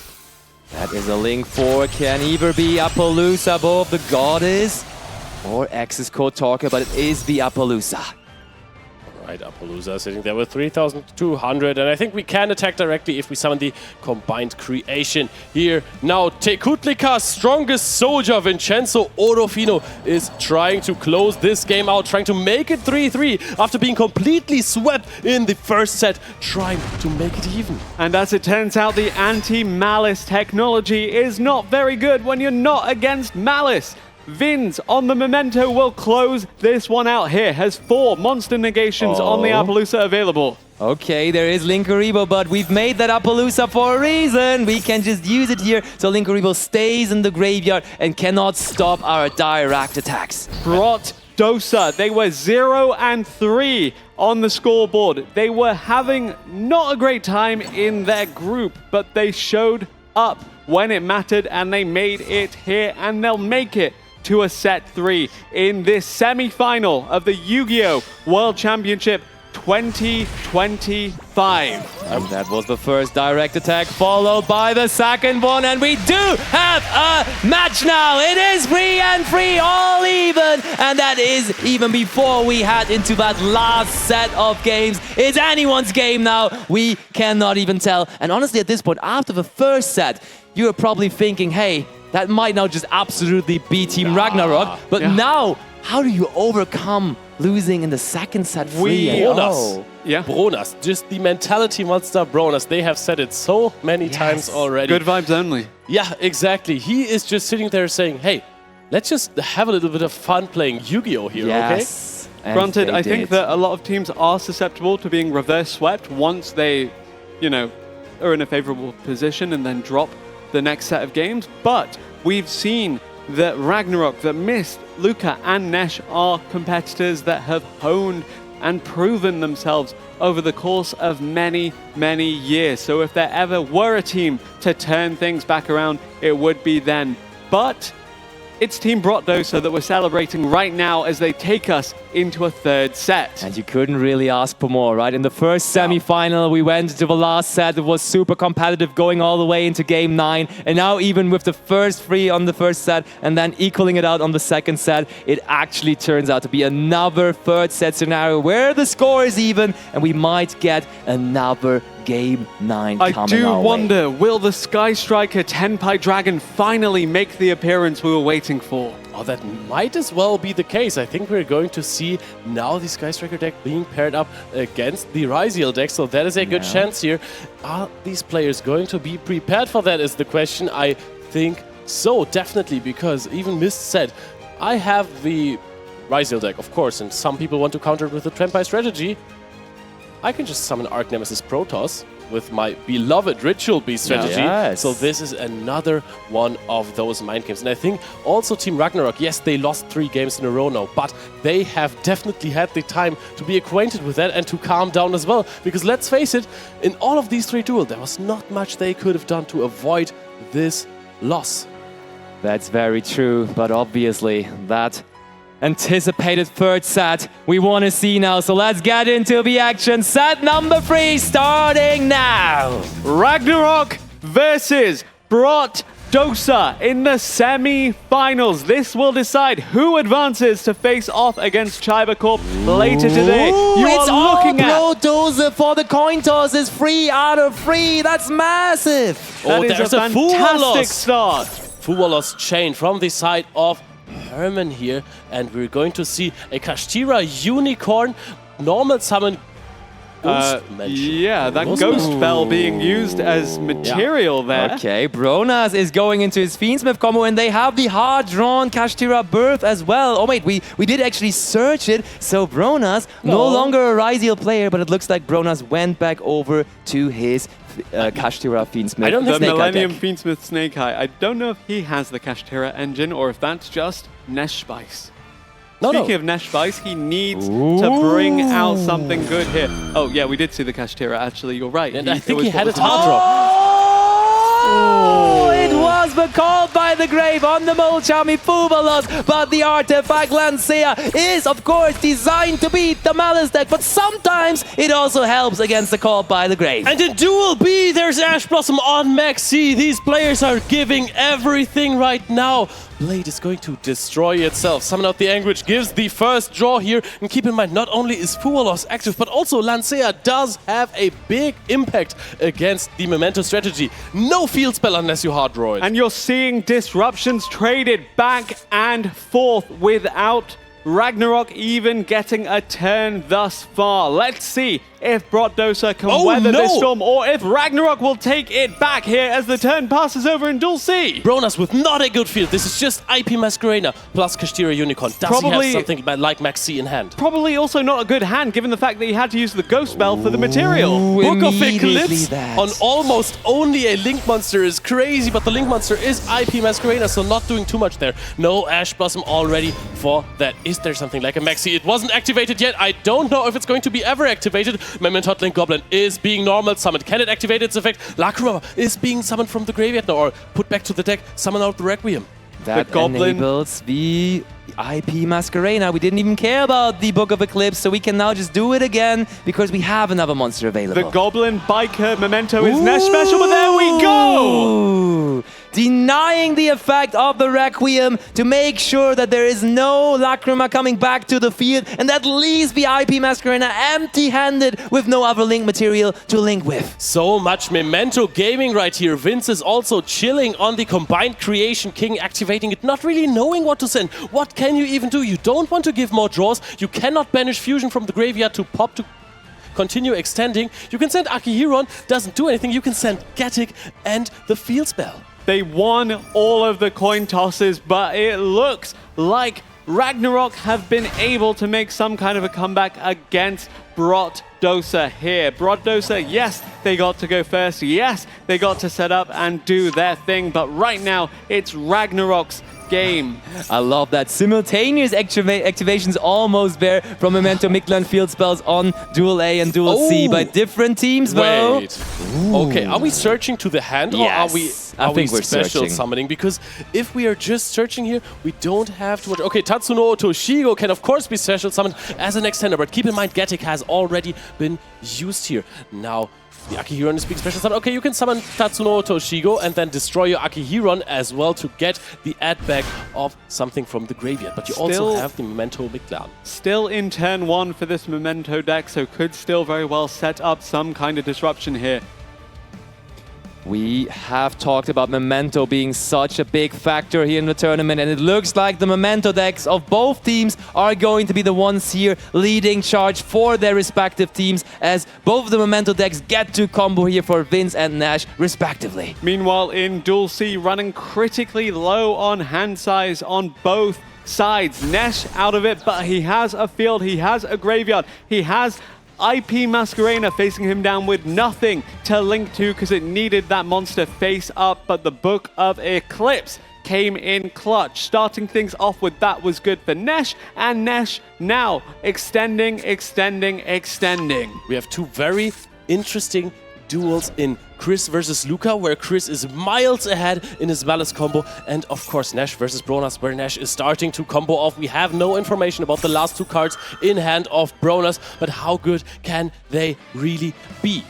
That is a Link 4, can either be Appaloosa above the Goddess or Access Code Talker, but it is the Appaloosa.
Right, Appaloosa sitting there with 3,200, and I think we can attack directly if we summon the combined creation here. Now, Tekutlika's strongest soldier, Vincenzo Orofino, is trying to close this game out, trying to make it 3-3 after being completely swept in the first set, trying to make it even.
And as it turns out, the anti-malice technology is not very good when you're not against malice. Vince on the Memento will close this one out here. Has 4 monster negations on the Appaloosa available.
Okay, there is Linkuribo, but we've made that Appaloosa for a reason. We can just use it here, so Linkuribo stays in the graveyard and cannot stop our direct attacks.
Brotdose, they were 0 and 3 on the scoreboard. They were having not a great time in their group, but they showed up when it mattered, and they made it here, and they'll make it to a set 3 in this semi-final of the Yu-Gi-Oh! World Championship 2025.
And that was the first direct attack, followed by the second one, and we do have a match now. It is 3-3, all even, and that is even before we head into that last set of games. It's anyone's game now. We cannot even tell. And honestly, at this point, after the first set, you are probably thinking, hey, that might now just absolutely beat Team Ragnarok. But now, how do you overcome losing in the second set?
Bronas, just the mentality monster Bronas. They have said it so many times already.
Good vibes only.
Yeah, exactly. He is just sitting there saying, hey, let's just have a little bit of fun playing Yu-Gi-Oh! Here, okay?
Granted, I think that a lot of teams are susceptible to being reverse swept once they, you know, are in a favorable position and then drop the next set of games. But we've seen that Ragnarok, that Mist, Luca, and Nesh are competitors that have honed and proven themselves over the course of many, many years. So if there ever were a team to turn things back around, it would be then. But it's Team Brotdose that we're celebrating right now as they take us into a third set.
And you couldn't really ask for more, right? In the first semi-final, we went to the last set. It was super competitive going all the way into game 9. And now even with the first 3 on the first set and then equaling it out on the second set, it actually turns out to be another third set scenario where the score is even and we might get another game 9 coming our way.
I do wonder, will the Sky Striker Tenpai Dragon finally make the appearance we were waiting for?
Oh, that might as well be the case. I think we're going to see now the Sky Striker deck being paired up against the Ryziel deck, so that is a good chance here. Are these players going to be prepared for that is the question. I think so, definitely, because even Mist said, I have the Ryziel deck, of course, and some people want to counter it with the Tenpai strategy. I can just summon Arch Nemesis Protoss with my beloved Ritual Beast strategy. So this is another one of those mind games. And I think also Team Ragnarok, yes, they lost 3 games in a row now, but they have definitely had the time to be acquainted with that and to calm down as well. Because let's face it, in all of these 3 duels, there was not much they could have done to avoid this loss.
That's very true, but obviously that anticipated third set we want to see now. So let's get into the action. Set number 3 starting now.
Ragnarok versus Brotdose in the semi-finals. This will decide who advances to face off against Chiba Corp later today. You
It's
are looking at
Brotdose for the coin toss is 3 out of 3. That's massive.
that is
there's
a fantastic
Fuwalos.
start.
Fuwalos chain from the side of Herman here, and we're going to see a Kashtira unicorn normal summon.
Yeah, that ghost spell being used as material there.
Okay, Bronas is going into his Fiendsmith combo, and they have the hard-drawn Kashtira Birth as well. Oh wait, we did actually search it, so Bronas, no longer a Ryziel player, but it looks like Bronas went back over to his Kashtira Fiendsmith.
I don't think
The
Snake Eye
Millennium
deck.
Fiendsmith Snake Eye. I don't know if he has the Kashtira engine or if that's just Nesh Spice. Speaking of Nesh Spice, he needs to bring out something good here. Oh, yeah, we did see the Kashtira, actually. You're right.
And I think he
was
had
what
it
was
hard draw.
Oh, it was but called by the grave on the Molchami Fuwalos, but the artifact Lancea is, of course, designed to beat the Malice deck, but sometimes it also helps against the call by the grave.
And in Duel B, there's Ash Blossom on Max C. These players are giving everything right now. Blade is going to destroy itself. Summon out the Anguish gives the first draw here. And keep in mind, not only is Fuwalos active, but also Lancea does have a big impact against the Memento strategy. No field spell unless you hard draw it.
And you're seeing disruptions traded back and forth without Ragnarok even getting a turn thus far. Let's see if Brotdose can weather this storm, or if Ragnarok will take it back here as the turn passes over in Duel C.
Bronas with not a good field. This is just IP Masquerena plus Kashtira Unicorn. Does he have something like Max C in hand?
Probably also not a good hand, given the fact that he had to use the Ghost Spell for the material.
Book of
Immediately
Eclipse
that.
on almost only a Link Monster is crazy, but the Link Monster is IP Masquerena, so not doing too much there. No Ash Blossom already for that. Is there something like a Maxi? It wasn't activated yet. I don't know if it's going to be ever activated. Memento Link Goblin is being normal summoned. Can it activate its effect? Lacrima is being summoned from the graveyard now, or put back to the deck. Summon out the Requiem.
That
Goblin
enables the IP Masquerena. We didn't even care about the Book of Eclipse, so we can now just do it again because we have another monster available.
The Goblin Biker Memento is Nesh special, but there we go!
Ooh. Denying the effect of the Requiem to make sure that there is no Lacrima coming back to the field, and that leaves the IP Masquerena empty-handed with no other link material to link with.
So much Memento gaming right here. Vince is also chilling on the Combined Creation King, activating it, not really knowing what to send. What can you even do? You don't want to give more draws. You cannot banish Fusion from the graveyard to pop to continue extending. You can send Akihiron, doesn't do anything. You can send Gatic and the Field Spell.
They won all of the coin tosses, but it looks like Ragnarok have been able to make some kind of a comeback against Brotdose here. Brotdose, yes, they got to go first. Yes, they got to set up and do their thing, but right now it's Ragnarok's game.
I love that. Simultaneous activations almost there from Memento Mictlan field spells on Duel A and Duel C by different teams, though.
Wait. Okay, are we searching to the hand, or are we
we're
special
searching.
summoning? Because if we are just searching here, we don't have too much. Okay, Tatsuno Toshigo can of course be special summoned as an extender, but keep in mind Gatic has already been used here. Now, the Akihiron is being special summoned. Okay, you can summon Tatsuno Toshigo and then destroy your Akihiron as well to get the add back of something from the graveyard. But you also have the Memento Mictlan.
Still in turn one for this Memento deck, so could still very well set up some kind of disruption here.
We have talked about Memento being such a big factor here in the tournament, and it looks like the Memento decks of both teams are going to be the ones here leading charge for their respective teams, as both of the Memento decks get to combo here for Vince and Nash, respectively.
Meanwhile, in Duel C, running critically low on hand size on both sides. Nesh out of it, but he has a field, he has a graveyard, he has IP Masquerena facing him down with nothing to link to because it needed that monster face up, but the Book of Eclipse came in clutch. Starting things off with that was good for Nesh, and Nesh now extending.
We have two very interesting duels in Chris versus Luca, where Chris is miles ahead in his Malice combo, and of course Nash versus Bronas, where Nash is starting to combo off. We have no information about the last two cards in hand of Bronas, but how good can they really be?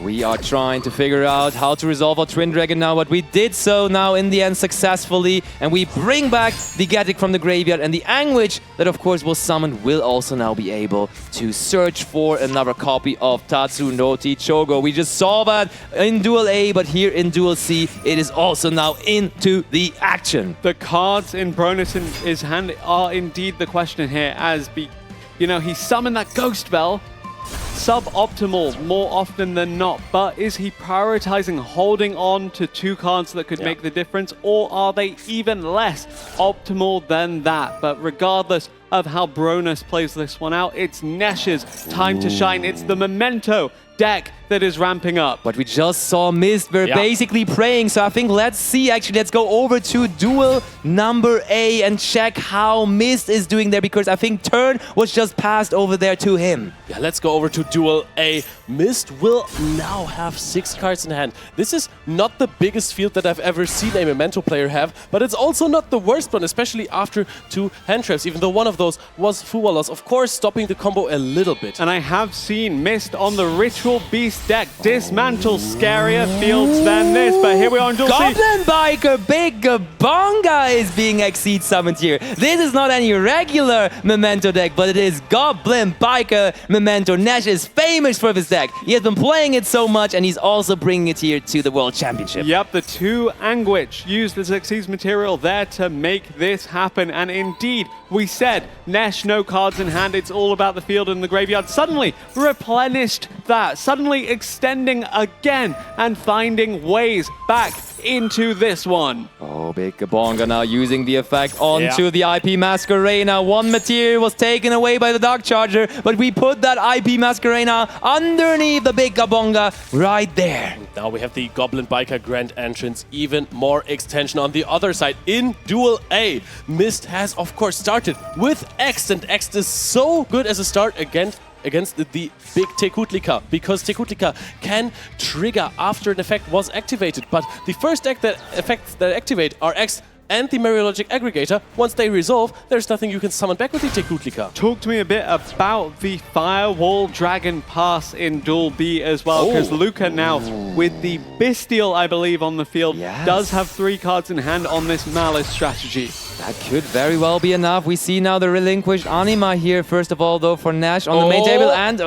We are trying to figure out how to resolve our Twin Dragon now, but we did so now in the end successfully, and we bring back the Getic from the graveyard, and the Anguish that of course was summoned will also now be able to search for another copy of Tatsunoti Chogo. We just saw that in Duel A, but here in Duel C, it is also now into the action.
The cards in Brotdose's hand are indeed the question here, as he summoned that Ghost Bell. Suboptimal more often than not, but is he prioritizing holding on to 2 cards that could make the difference, or are they even less optimal than that? But regardless of how Brotdose plays this one out, it's Nesh's time to shine. It's the Memento deck that is ramping up.
But we just saw Mist. We're basically praying. So I think let's go over to Duel number A and check how Mist is doing there, because I think turn was just passed over there to him.
Yeah, let's go over to Duel A. Mist will now have 6 cards in hand. This is not the biggest field that I've ever seen a Memento player have, but it's also not the worst one, especially after 2 hand traps, even though one of those was Fuwalos, of course stopping the combo a little bit.
And I have seen Mist on the Ritual Beast deck dismantle scarier fields than this, but here we are in Duel C.
Goblin Biker Big Gabonga is being Exceed summoned here. This is not any regular Memento deck, but it is Goblin Biker Memento. Nesh is famous for this deck. He has been playing it so much, and he's also bringing it here to the World Championship.
Yep, the 2 Anguish used as Exceed material there to make this happen, and indeed, we said Nesh, no cards in hand, it's all about the field and the graveyard. Suddenly replenished that, suddenly extending again and finding ways back into this one.
Oh, Big Gabonga now using the effect onto the IP Masquerena. 1 material was taken away by the Dark Charger, but we put that IP Masquerena underneath the Big Gabonga right there.
Now we have the Goblin Biker Grand Entrance, even more extension on the other side. In Duel A, Mist has of course started with X, and X is so good as a start against the big Tekutlika, because Tekutlika can trigger after an effect was activated. But the first effects that activate are X and the Mariologic Aggregator. Once they resolve, there's nothing you can summon back with the Tekutlika.
Talk to me a bit about the Firewall Dragon pass in Duel B as well, because Luca now, with the Bestial, I believe, on the field, does have 3 cards in hand on this Malice strategy.
That could very well be enough. We see now the relinquished Anima here, first of all, though, for Nesh on the main table. And,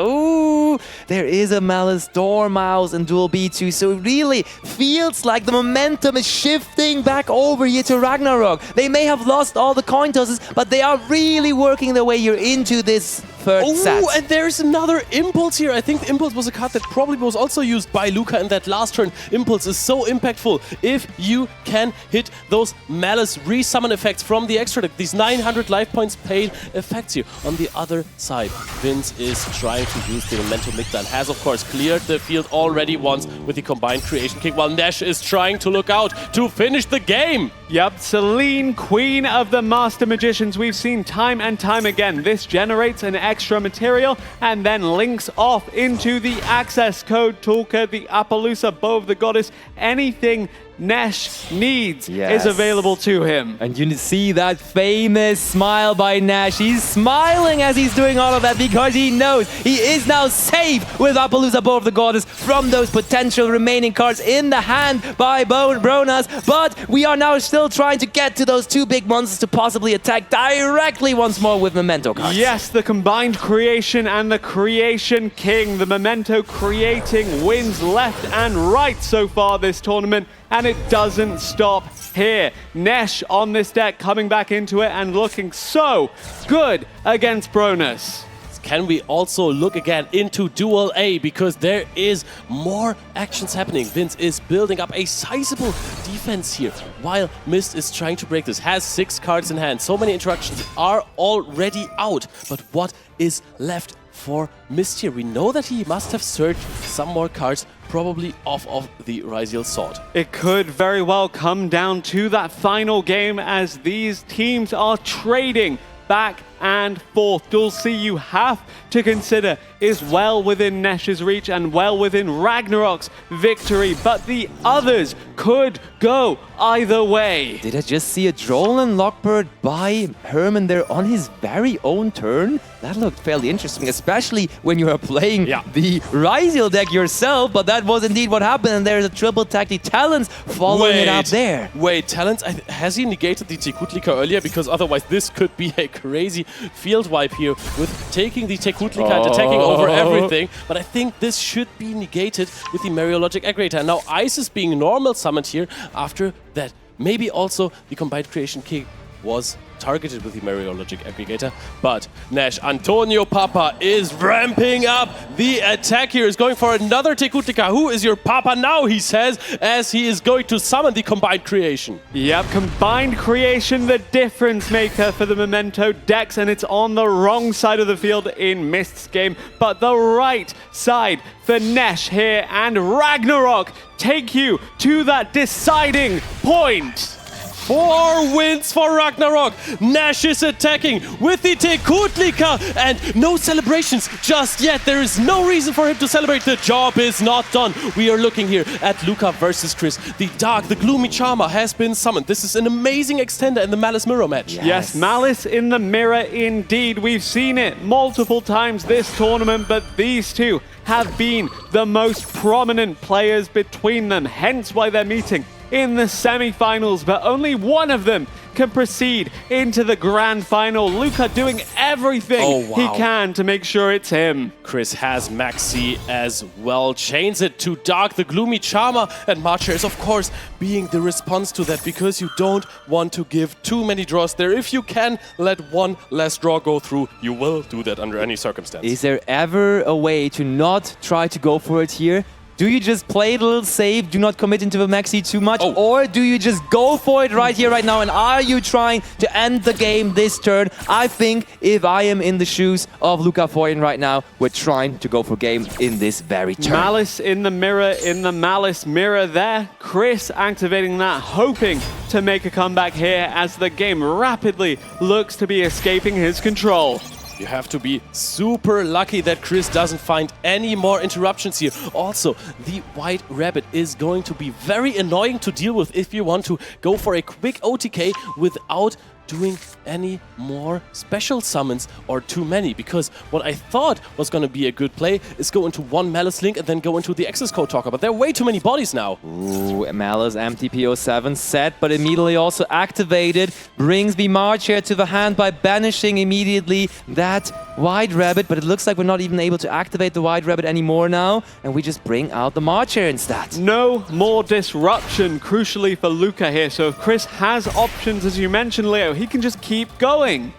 there is a Malice Dormouse in Duel B2. So it really feels like the momentum is shifting back over here to Ragnarok. They may have lost all the coin tosses, but they are really working their way here into this third set.
And there's another Impulse here. I think Impulse was a card that probably was also used by Luca in that last turn. Impulse is so impactful if you can hit those Malice resummon effects from the extra deck. These 900 life points paid effects here. On the other side, Vince is trying to use the Memento Migda and has of course cleared the field already once with the combined Creation Kick, while Nesh is trying to look out to finish the game.
Yep, Celine, Queen of the Master Magicians. We've seen time and time again. This generates an extra material and then links off into the access code toolkit, the Appaloosa Bow of the Goddess. Anything Nesh needs is available to him.
And you see that famous smile by Nesh. He's smiling as he's doing all of that because he knows he is now safe with Appaloosa Bow of the Goddess from those potential remaining cards in the hand by Brotdose. But we are now still trying to get to those 2 big monsters to possibly attack directly once more with Memento cards.
Yes, the combined Creation and the Creation King. The Memento creating wins left and right so far this tournament. And it doesn't stop here. Nesh on this deck coming back into it and looking so good against Brotdose.
Can we also look again into Duel A, because there is more actions happening. Vince is building up a sizable defense here while Mist is trying to break this. Has 6 cards in hand. So many interactions are already out. But what is left for Mist here? We know that he must have searched some more cards, probably off of the Ryziel Sword.
It could very well come down to that final game as these teams are trading back and forth. Duel C, you have to consider is well within Nesh's reach and well within Ragnarok's victory, but the others could go either way.
Did I just see a Drolan Lockbird by Herman there on his very own turn? That looked fairly interesting, especially when you are playing the Ryziel deck yourself, but that was indeed what happened, and there's a triple tag, the Talons following it up there.
Wait, Talons, has he negated the Tekutlika earlier? Because otherwise this could be a crazy field wipe here with taking the Tekutlika and attacking over everything, but I think this should be negated with the Mariologic Aggregator. And now Ice is being normal summoned here after that. Maybe also the Combined Creation Kick was targeted with the Mariologic Aggregator, but Nesh, Antonio Papa is ramping up the attack here, is going for another Tekutlika. Who is your Papa now, he says, as he is going to summon the Combined Creation.
Yep, Combined Creation, the difference maker for the Memento decks, and it's on the wrong side of the field in Mist's game, but the right side for Nesh here, and Ragnarok take you to that deciding point.
4 wins for Ragnarok. Nesh is attacking with the Tekutlika and no celebrations just yet. There is no reason for him to celebrate. The job is not done. We are looking here at Luca versus Chris. The Dark, the Gloomy Charmer has been summoned. This is an amazing extender in the Malice Mirror match.
Yes, Malice in the Mirror indeed. We've seen it multiple times this tournament, but these two have been the most prominent players between them, hence why they're meeting in the semi-finals, but only one of them can proceed into the grand final. Luca doing everything he can to make sure it's him.
Chris has Maxi as well. Chains it to Dark, the Gloomy Charmer, and Marcher is of course being the response to that, because you don't want to give too many draws there. If you can let one less draw go through, you will do that under any circumstance.
Is there ever a way to not try to go for it here? Do you just play it a little safe, do not commit into the Maxi too much, or do you just go for it right here, right now, and are you trying to end the game this turn? I think if I am in the shoes of Luca Foyen right now, we're trying to go for game in this very turn.
Malice in the Mirror, in the Malice Mirror there. Chris activating that, hoping to make a comeback here as the game rapidly looks to be escaping his control.
You have to be super lucky that Chris doesn't find any more interruptions here. Also, the White Rabbit is going to be very annoying to deal with if you want to go for a quick OTK without doing any more special summons or too many, because what I thought was going to be a good play is go into one Malice Link and then go into the Access Code Talker, but there are way too many bodies now.
Ooh, Malice MTPO7 set, but immediately also activated, brings the March here to the hand by banishing immediately that White Rabbit, but it looks like we're not even able to activate the White Rabbit anymore now, and we just bring out the March here instead.
No more disruption, crucially for Luca here, so if Chris has options, as you mentioned, Leo, he can just keep going.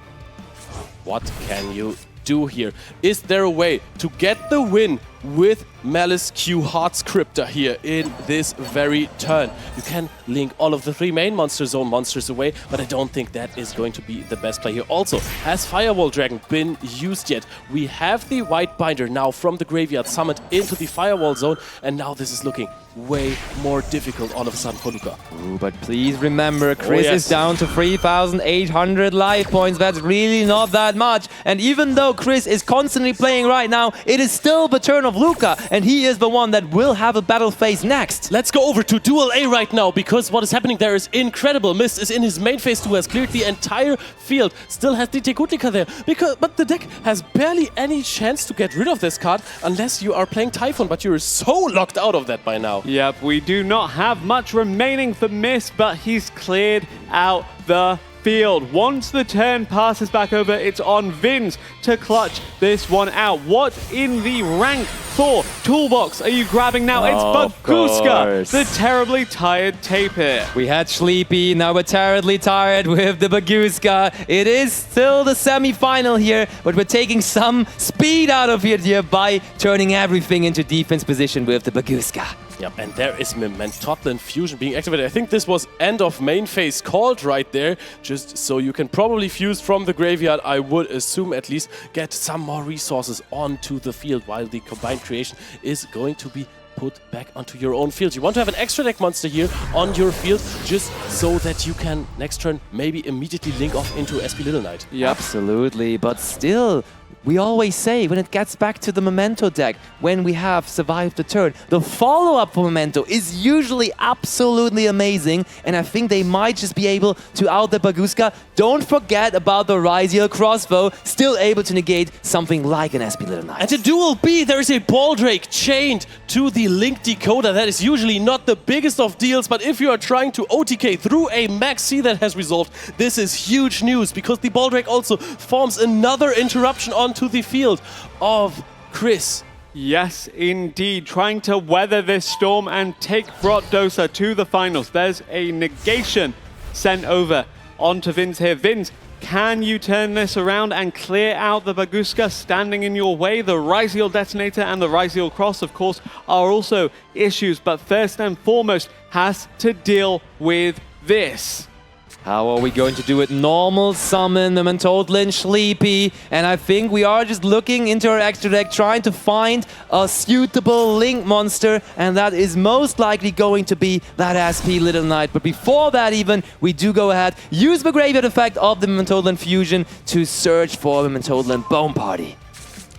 What can you do here? Is there a way to get the win with Malice Q Heart Scripter here in this very turn? You can link all of the 3 main Monster Zone monsters away, but I don't think that is going to be the best play here. Also, has Firewall Dragon been used yet? We have the White Binder now from the graveyard summoned into the Firewall Zone, and now this is looking way more difficult all of a sudden for Luca.
Ooh, but please remember, Chris is down to 3,800 life points. That's really not that much. And even though Chris is constantly playing right now, it is still the turn of Luca, and he is the one that will have a battle phase next.
Let's go over to Duel A right now, because what is happening there is incredible. Mist is in his main phase 2, has cleared the entire field, still has the Tekutlika there, but the deck has barely any chance to get rid of this card unless you are playing Typhon, but you're so locked out of that by now.
Yep, we do not have much remaining for Mist, but he's cleared out the field. Once the turn passes back over, it's on Vins to clutch this one out. What in the rank 4 toolbox are you grabbing now? It's Baguska, the terribly tired tapir.
We had Sleepy, now we're terribly tired with the Baguska. It is still the semi-final here, but we're taking some speed out of it here by turning everything into defense position with the Baguska.
Yep, and there is Mentotlan Fusion being activated. I think this was end of main phase called right there, just so you can probably fuse from the graveyard, I would assume, at least get some more resources onto the field, while the Combined Creation is going to be put back onto your own field. You want to have an extra deck monster here on your field, just so that you can next turn maybe immediately link off into SP Little Knight.
Yep. Absolutely, but still, we always say when it gets back to the Memento deck, when we have survived the turn, the follow-up for Memento is usually absolutely amazing, and I think they might just be able to out the Baguska. Don't forget about the Ryziel crossbow, still able to negate something like an SP Little Knight.
And in Duel B, there is a Baldrake chained to the Link Decoder. That is usually not the biggest of deals, but if you are trying to OTK through a Max C that has resolved, this is huge news, because the Baldrake also forms another interruption onto the field of Chris.
Yes, indeed. Trying to weather this storm and take Brotdose to the finals. There's a negation sent over onto Vince here. Vince, can you turn this around and clear out the Baguska standing in your way? The Ryziel Detonator and the Ryziel Cross, of course, are also issues, but first and foremost has to deal with this.
How are we going to do it? Normal summon, Mentoldlin, Sleepy, and I think we are just looking into our extra deck, trying to find a suitable Link monster, and that is most likely going to be that SP Little Knight. But before that even, we do go ahead, use the graveyard effect of the Mentoldlin Fusion to search for the Mentoldlin Bone Party.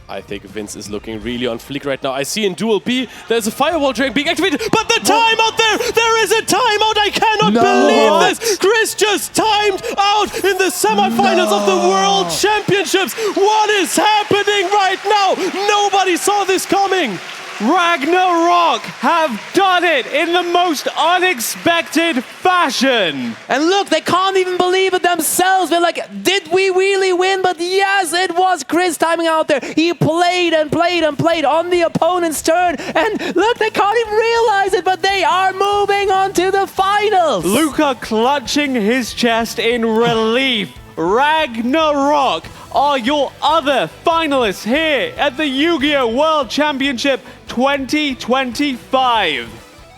I think Vince is looking really on fleek right now. I see in Duel B, there's a Firewall Drain being activated, but the timeout there is a timeout! I cannot believe this! Chris just timed out in the semifinals of the World Championships! What is happening right now? Nobody saw this coming!
Ragnarok have done it in the most unexpected fashion.
And look, they can't even believe it themselves. They're like, did we really win? But yes, it was Chris timing out there. He played and played and played on the opponent's turn. And look, they can't even realize it, but they are moving on to the finals.
Luca clutching his chest in relief. Ragnarok are your other finalists here at the Yu-Gi-Oh! World Championship 2025.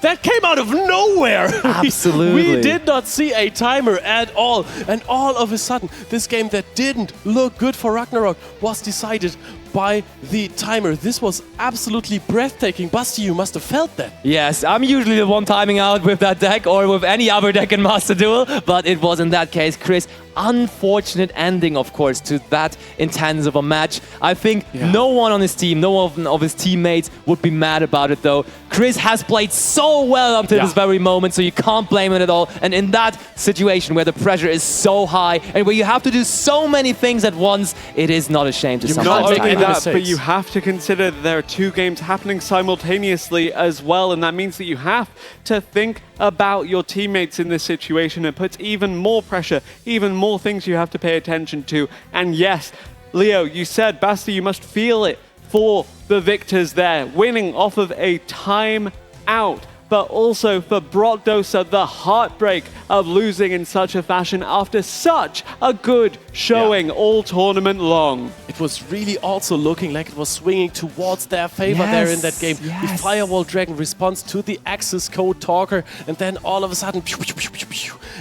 That came out of nowhere!
Absolutely.
We did not see a timer at all. And all of a sudden, this game that didn't look good for Ragnarok was decided by the timer. This was absolutely breathtaking. Basti, you must have felt that.
Yes, I'm usually the one timing out with that deck or with any other deck in Master Duel, but it was in that case Chris. Unfortunate ending, of course, to that intense of a match. I think no one on his team, no one of his teammates would be mad about it, though. Chris has played so well up to this very moment, so you can't blame him at all. And in that situation where the pressure is so high and where you have to do so many things at once, it is not a shame to sometimes
Not only
time out.
that, but you have to consider that there are two games happening simultaneously as well, and that means that you have to think about your teammates in this situation. It puts even more pressure, even more things you have to pay attention to. And yes, Leo, you said, Basti, you must feel it for the victors there, winning off of a time out. But also for Brotdose, the heartbreak of losing in such a fashion after such a good showing all tournament long.
It was really also looking like it was swinging towards their favor there in that game. The Firewall Dragon responds to the access code talker, and then all of a sudden,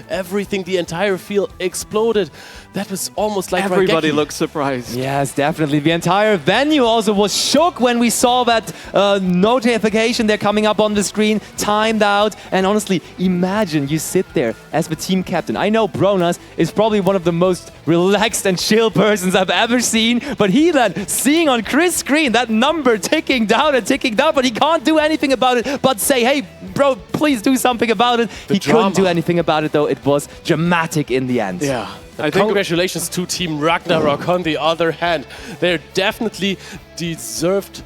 everything, the entire field exploded. That was almost like
everybody
Raigeki.
Looked surprised.
Yes, definitely. The entire venue also was shook when we saw that notification there coming up on the screen, timed out. And honestly, imagine you sit there as the team captain. I know Bronas is probably one of the most relaxed and chill persons I've ever seen, but he then seeing on Chris' screen that number ticking down, but he can't do anything about it but say, hey, bro, please do something about it. He couldn't do anything about it, though. It was dramatic in the end.
Yeah. Congratulations to Team Ragnarok on the other hand. They're definitely deserved.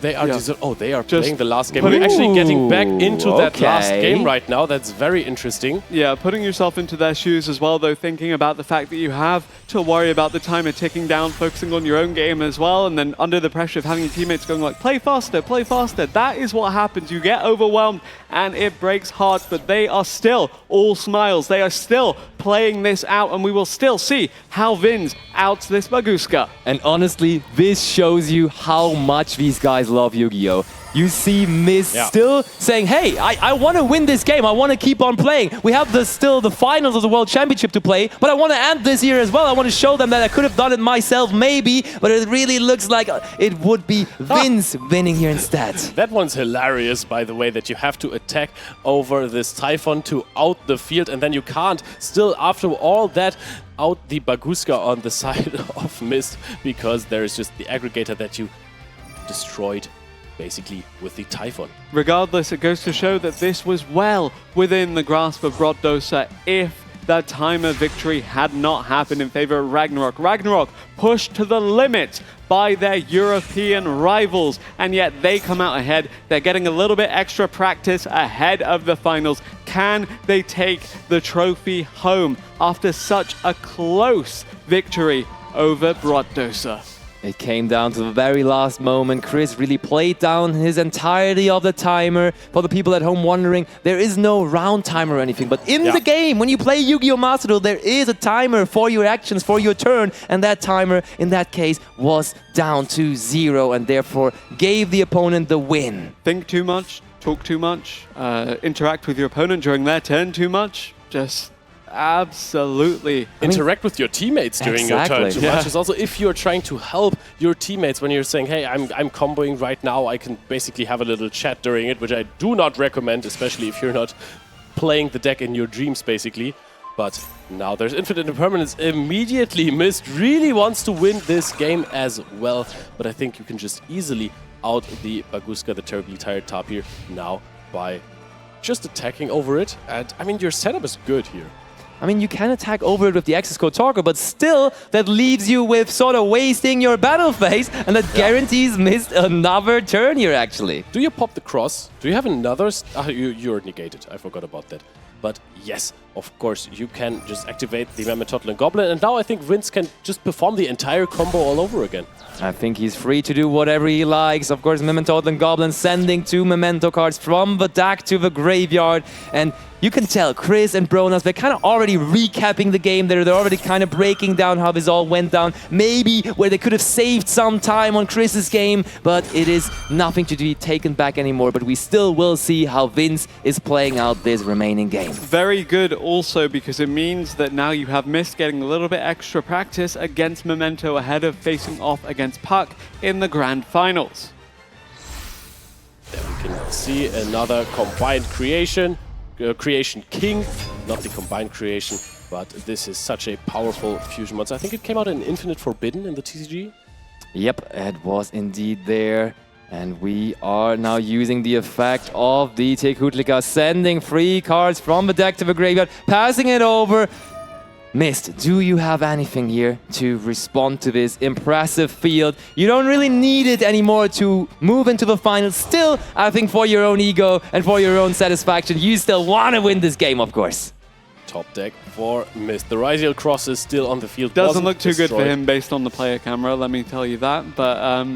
They are they are playing the last game. We're actually getting back into that last game right now. That's very interesting.
Yeah, putting yourself into their shoes as well, though, thinking about the fact that you have to worry about the timer ticking down, focusing on your own game as well, and then under the pressure of having your teammates going like, play faster, play faster. That is what happens. You get overwhelmed and it breaks hearts, but they are still all smiles. They are still playing this out, and we will still see how Vince outs this Baguska.
And honestly, this shows you how much these guys love Yu-Gi-Oh! you see Mist
Yeah.
still saying, hey, I want to win this game. I want to keep on playing. We have still the finals of the World Championship to play, but I want to end this year as well. I want to show them that I could have done it myself, maybe, but it really looks like it would be Vince winning here instead.
That one's hilarious, by the way, that you have to attack over this Typhon to out the field, and then you can't still, after all that, out the Baguska on the side of Mist, because there is just the aggregator that you destroyed basically with the Typhon.
Regardless, it goes to show that this was well within the grasp of Brotdose if that timer victory had not happened in favor of Ragnarok. Ragnarok pushed to the limit by their European rivals, and yet they come out ahead. They're getting a little bit extra practice ahead of the finals. Can they take the trophy home after such a close victory over Brotdose?
It came down to the very last moment. Chris really played down his entirety of the timer. For the people at home wondering, there is no round timer or anything. But in the game, when you play Yu-Gi-Oh! Master Duel, there is a timer for your actions, for your turn. And that timer, in that case, was down to 0 and therefore gave the opponent the win.
Think too much, talk too much, interact with your opponent during their turn too much. Just absolutely.
Interact with your teammates during your turn too much. Is also if you're trying to help your teammates when you're saying, hey, I'm comboing right now, I can basically have a little chat during it, which I do not recommend, especially if you're not playing the deck in your dreams, basically. But now there's Infinite Impermanence immediately. Mist really wants to win this game as well, but I think you can just easily out the Baguska, the terribly tired Tapir, now by just attacking over it. And I mean, your setup is good here.
I mean, you can attack over it with the access code Talker, but still, that leaves you with sort of wasting your battle phase, and that guarantees Mist another turn here, actually.
Do you pop the cross? Do you have another? You're negated. I forgot about that. But yes, of course, you can just activate the Mammoth, Turtle, and Goblin, and now I think Vince can just perform the entire combo all over again.
I think he's free to do whatever he likes. Of course, Mammoth, Turtle, and Goblin sending 2 memento cards from the deck to the graveyard, and you can tell Chris and Brotdose, they're kind of already recapping the game there. They're already kind of breaking down how this all went down. Maybe where they could have saved some time on Chris's game, but it is nothing to be taken back anymore. But we still will see how Vince is playing out this remaining game.
Very good also because it means that now you have Mist getting a little bit extra practice against Memento ahead of facing off against Puck in the Grand Finals.
There we can see another combined creation. Creation King, not the combined creation, but this is such a powerful fusion monster. I think it came out in Infinite Forbidden in the TCG.
Yep, it was indeed there. And we are now using the effect of the Tekutlika, sending 3 cards from the deck to the graveyard, passing it over. Mist, do you have anything here to respond to this impressive field? You don't really need it anymore to move into the finals. Still, I think for your own ego and for your own satisfaction, you still want to win this game, of course.
Top deck for Mist. The Ryziel Cross is still on the field.
Doesn't look too good for
destroyed.
him based on the player camera, let me tell you that. But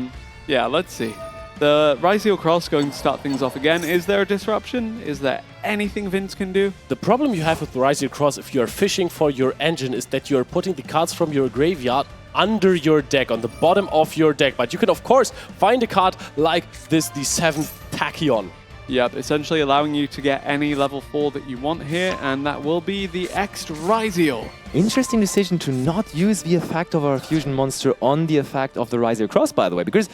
yeah, let's see. The Ryziel Cross going to start things off again. Is there a disruption? Is there anything Vince can do?
The problem you have with the Ryziel Cross, if you're fishing for your engine, is that you're putting the cards from your graveyard under your deck, on the bottom of your deck. But you can, of course, find a card like this, the 7th Tachyon.
Yep, essentially allowing you to get any level 4 that you want here, and that will be the X Ryziel.
Interesting decision to not use the effect of our fusion monster on the effect of the Ryziel Cross, by the way, because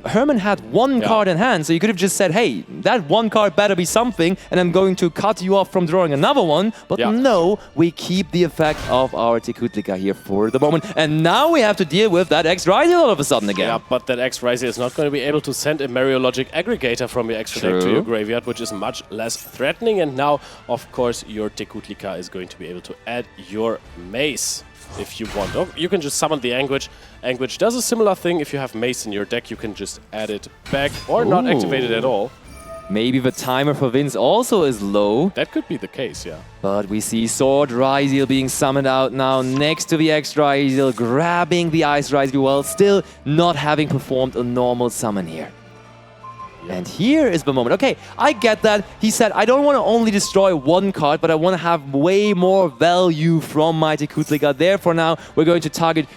Herman had 1 card in hand, so you could have just said, hey, that 1 card better be something, and I'm going to cut you off from drawing another one. But no, we keep the effect of our Tekutlika here for the moment. And now we have to deal with that X Ryziel all of a sudden again.
Yeah, but that X Ryziel is not going to be able to send a Mariologic aggregator from your extra deck to your graveyard, which is much less threatening. And now, of course, your Tekutlika is going to be able to add your Mace if you want. Or you can just summon the Anguish. Anguish does a similar thing. If you have Mace in your deck, you can just add it back or not activate it at all.
Maybe the timer for Vince also is low.
That could be the case, yeah.
But we see Sword Ryziel being summoned out now next to the X Ryziel, grabbing the Ice Ryziel while still not having performed a normal summon here. And here is the moment. Okay, I get that. He said, I don't want to only destroy one card, but I want to have way more value from Mighty Kutlika. Therefore now, we're going to target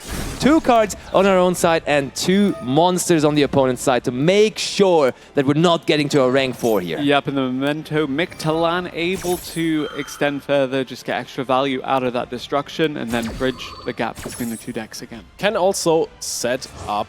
2 cards on our own side and 2 monsters on the opponent's side to make sure that we're not getting to a rank 4 here.
Yep, and the Memento Mictlan able to extend further, just get extra value out of that destruction, and then bridge the gap between the 2 decks again.
Can also set up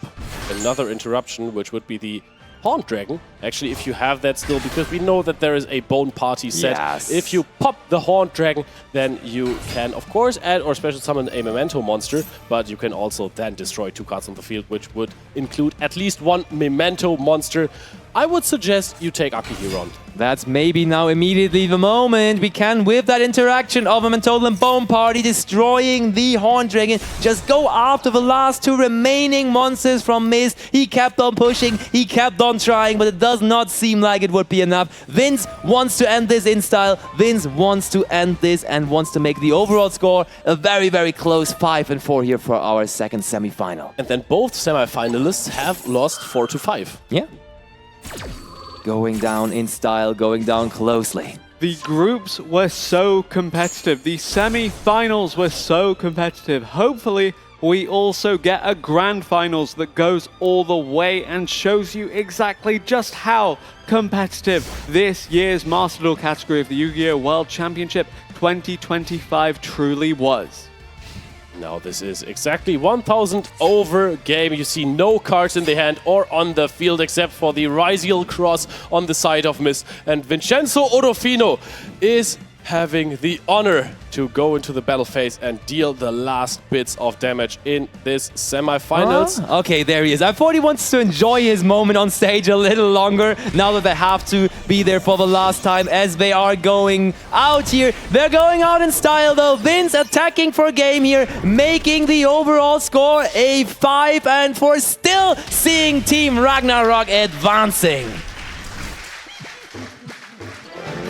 another interruption, which would be the Horned Dragon. Actually, if you have that still, because we know that there is a Bone Party set.
Yes.
If you pop the Horned Dragon, then you can, of course, add or special summon a Memento monster, but you can also then destroy 2 cards on the field, which would include at least 1 Memento monster. I would suggest you take Akihiron.
That's maybe now immediately the moment we can, with that interaction of a Mentolan Bone Party destroying the Horned Dragon, just go after the last 2 remaining monsters from Mist. He kept on pushing, he kept on trying, but it does not seem like it would be enough. Vince wants to end this in style. Vince wants to end this and wants to make the overall score a very, very close 5-4 here for our second semi-final.
And then both semi-finalists have lost 4-5.
Yeah. Going down in style, going down closely.
The groups were so competitive. The semi-finals were so competitive. Hopefully, we also get a grand finals that goes all the way and shows you exactly just how competitive this year's Master Duel category of the Yu-Gi-Oh! World Championship 2025 truly was.
Now this is exactly 1000 over game. You see no cards in the hand or on the field except for the Ryziel Cross on the side of Mist. And Vincenzo Orofino is having the honor to go into the battle phase and deal the last bits of damage in this semi-finals.
Okay, there he is. I thought he wants to enjoy his moment on stage a little longer now that they have to be there for the last time as they are going out here. They're going out in style though. Vince attacking for game here, making the overall score a 5-4, still seeing Team Ragnarok advancing.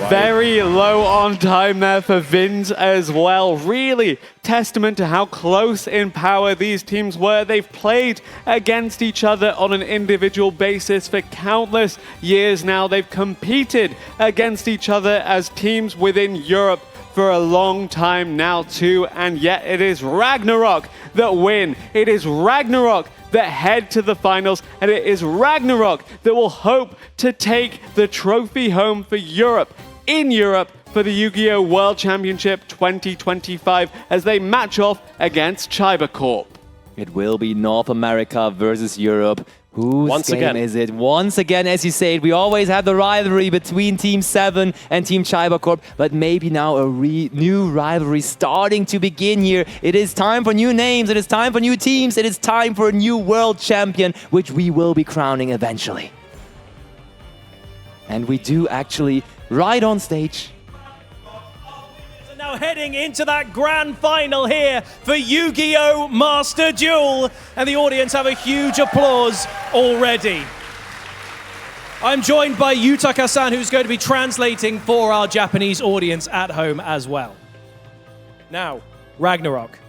Very low on time there for Vince as well. Really testament to how close in power these teams were. They've played against each other on an individual basis for countless years now. They've competed against each other as teams within Europe for a long time now too. And yet it is Ragnarok that win. It is Ragnarok that head to the finals, and it is Ragnarok that will hope to take the trophy home for Europe, in Europe, for the Yu-Gi-Oh! World Championship 2025 as they match off against Chiba Corp.
It will be North America versus Europe. Whose game is it? Once again, as you said, we always had the rivalry between Team 7 and Team Chiba Corp, but maybe now a new rivalry starting to begin here. It is time for new names, it is time for new teams, it is time for a new world champion, which we will be crowning eventually. And we do actually, right on stage,
now heading into that grand final here for Yu-Gi-Oh! Master Duel. And the audience have a huge applause already. I'm joined by Yutaka-san, who's going to be translating for our Japanese audience at home as well. Now, Ragnarok,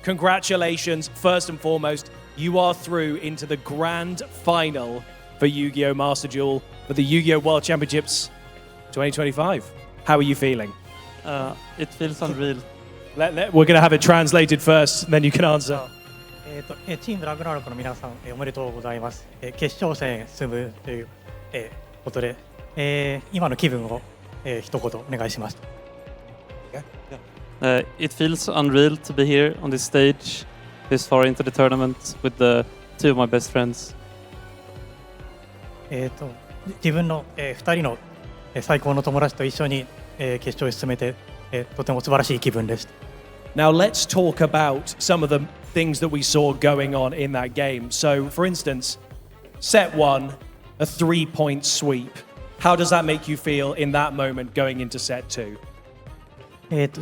congratulations. First and foremost, you are through into the grand final for Yu-Gi-Oh! Master Duel for the Yu-Gi-Oh! World Championships 2025. How are you feeling?
It feels unreal.
We're going to have it translated first, then you can answer.
チームラグナロクの皆さん、おめでとうございます。決勝戦へ進むということで、今の気分を一言お願いします。
It feels unreal to be here on this stage, this far into the tournament with the 2 of my best friends.
自分の2人の最高の友達と一緒に決勝へ進めてとても素晴らしい気分です。
Now let's talk about some of the things that we saw going on in that game. So, for instance, set 1, a 3-point sweep. How does that make you feel in that moment going into set 2?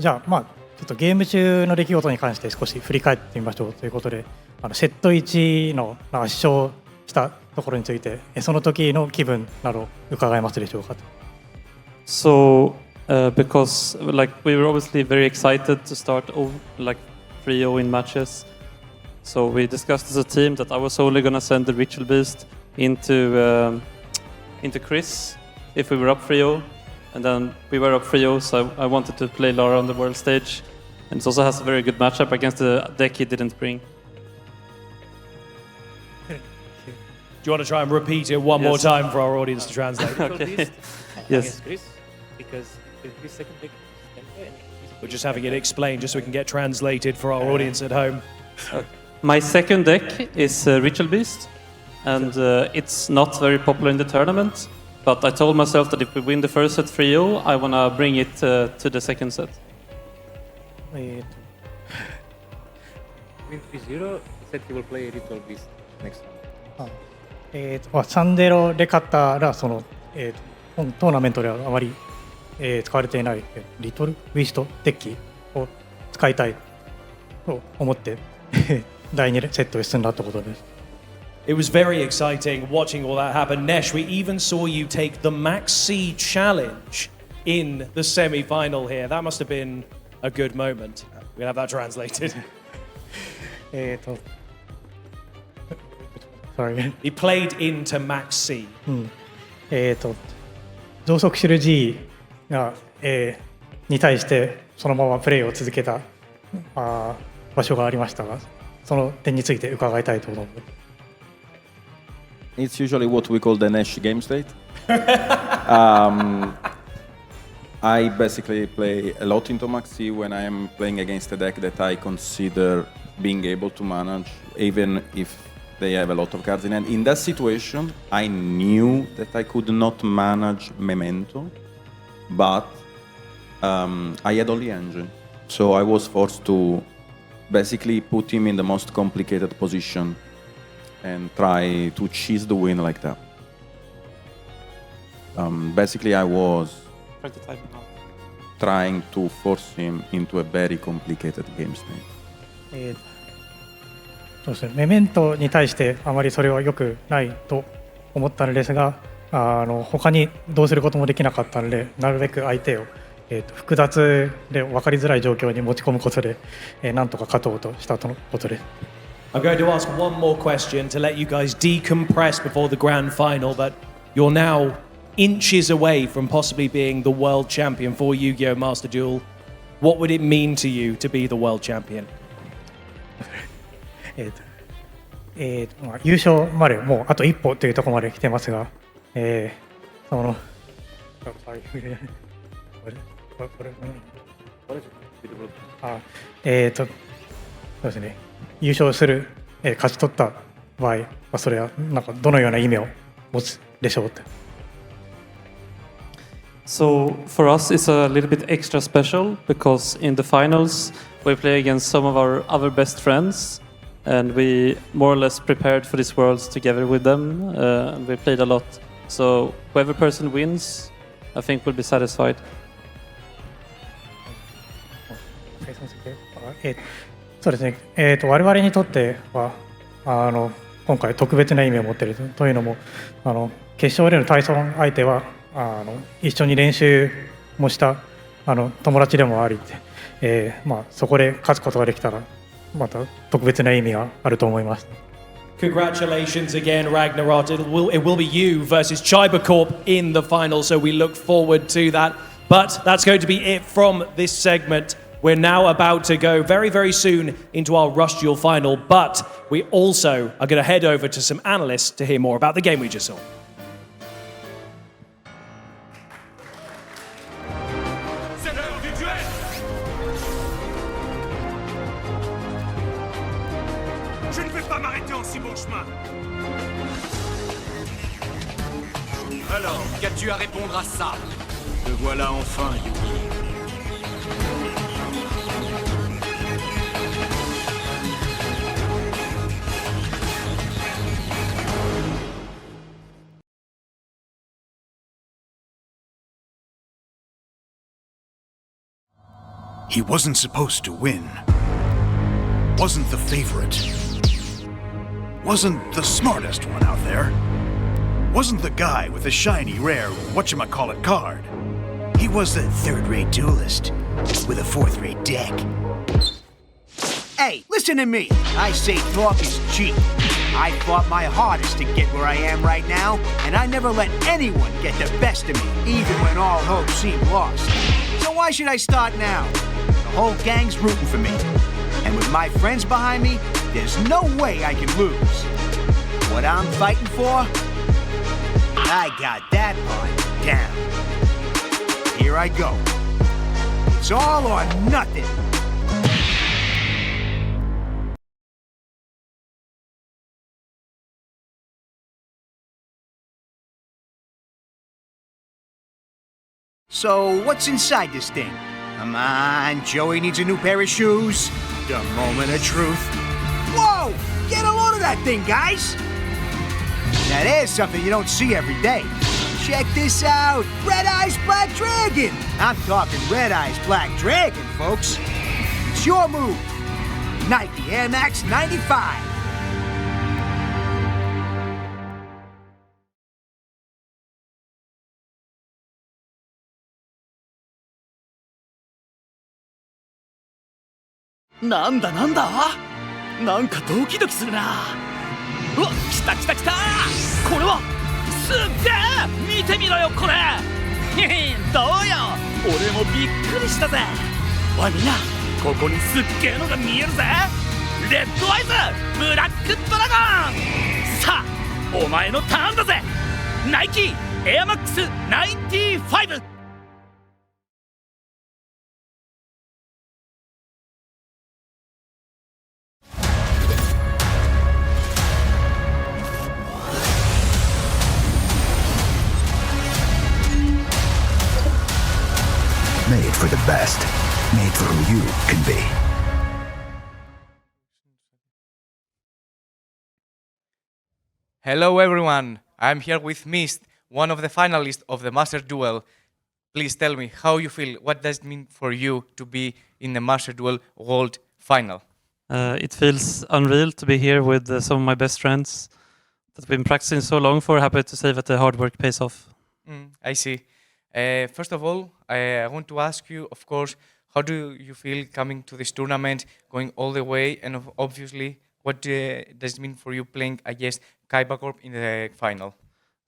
じゃあまあちょっとゲーム中の出来事に関して少し振り返ってみましょうということで、セット1の圧勝したところについてその時の気分など伺えますでしょうか。
So, because like we were obviously very excited to start like 3-0 in matches. So we discussed as a team that I was only gonna send the Ritual Beast into into Chris if we were up 3-0. And then we were up 3-0, so I wanted to play Lara on the world stage. And it also has a very good matchup against the deck he didn't bring.
Do you want to try and repeat it one more time for our audience to translate?
Okay. Yes.
Because his second deck.
We're just having it explained just so we can get translated for our audience at home.
My second deck is Ritual Beast, and it's not very popular in the tournament. But I told myself that if we win the first set 3-0, I want to bring it to the second set.
Eh,
Win 3-0, he said he will play Ritual Beast next round.
3-0で勝ったらその、トーナメントではあまり、使われていないリトルウィストデッキを使いたいと思って第2セットへ進んだってことです。
It was very exciting watching all that happen. Nesh, we even saw you take the Max C challenge in the semi-final here. That must have been a good moment. We'll have that translated.
Sorry.
He played into Max C.
増速する G が、に対してそのままプレーを続けた場所がありましたが、その点について伺いたいと思います。
It's usually what we call the Nash game state. I basically play a lot into Maxi when I am playing against a deck that I consider being able to manage, even if they have a lot of cards in hand. In that situation, I knew that I could not manage Memento, but I had only engine. So I was forced to basically put him in the most complicated position and try to cheese the win like that. Basically, I was trying to force him into a very complicated game state.
そうですね、メメントに対してあまりそれは良くないと思ったのですが、他にどうすることもできなかったので、なるべく相手を、複雑で分かりづらい状況に持ち込むことで、なんとか勝とうとしたとのことです。
I'm going to ask one more question to let you guys decompress before the grand final, but you're now inches away from possibly being the world champion for Yu-Gi-Oh! Master Duel. What would it mean to you to be the world champion?
優勝までもうあと一歩というところまで来てますが、そのそうですね、優勝する、勝ち取った場合はそれはなんかどのような意味を持つでしょうって。
So for us, it's a little bit extra special because in the finals we play against some of our other best friends, and we more or less prepared for these worlds together with them. And we played a lot. So whoever person wins, I think will be satisfied.
そうですね、我々にとっては今回特別な意味を持っているというのも、決勝での対戦相手は一緒に練習もした友達でもあり、そこで勝つことができたらまた特別な意味があると思います。
Congratulations again, Ragnarok. It will be you versus Chiba Corp in the final, so we look forward to that. But that's going to be it from this segment. We're now about to go very, very soon into our Rush Duel final, but we also are going to head over to some analysts to hear more about the game we just saw.
C'est l'heure du duel! Je ne vais pas m'arrêter en si bon chemin. Alors, qu'as-tu à répondre à ça? Te voilà enfin, Yugi.
He wasn't supposed to win. Wasn't the favorite. Wasn't the smartest one out there. Wasn't the guy with the shiny, rare, whatchamacallit card. He was the third-rate duelist with a fourth-rate deck.
Hey, listen to me. I say talk is cheap. I fought my hardest to get where I am right now, and I never let anyone get the best of me, even when all hope seemed lost. So why should I start now? The whole gang's rooting for me. And with my friends behind me, there's no way I can lose. What I'm fighting for? I got that part down. Here I go. It's all or nothing. So, what's inside this thing? Come on, Joey needs a new pair of shoes. The moment of truth. Whoa! Get a load of that thing, guys! Now there's something you don't see every day. Check this out! Red Eyes Black Dragon! I'm talking Red Eyes Black Dragon, folks. It's your move. Nike Air Max 95.
なんだなんだなんかドキドキするな。うわ、来た来た来た。これはすっげえ。見てみろよこれ。どうよ、俺もびっくりしたぜ。おいみんな、ここにすっげえのが見えるぜ。レッドアイズブラックドラゴン。さあお前のターンだぜ。ナイキエアマックス95。
Made for the best. Made for who you can be.
Hello everyone, I'm here with Mist, one of the finalists of the Master Duel. Please tell me how you feel, what does it mean for you to be in the Master Duel World Final?
It feels unreal to be here with some of my best friends that we've been practicing so long for. Happy to say that the hard work pays off.
I see. First of all, I want to ask you, of course, how do you feel coming to this tournament, going all the way, and obviously, what does it mean for you playing against Kaiba Corp in the final?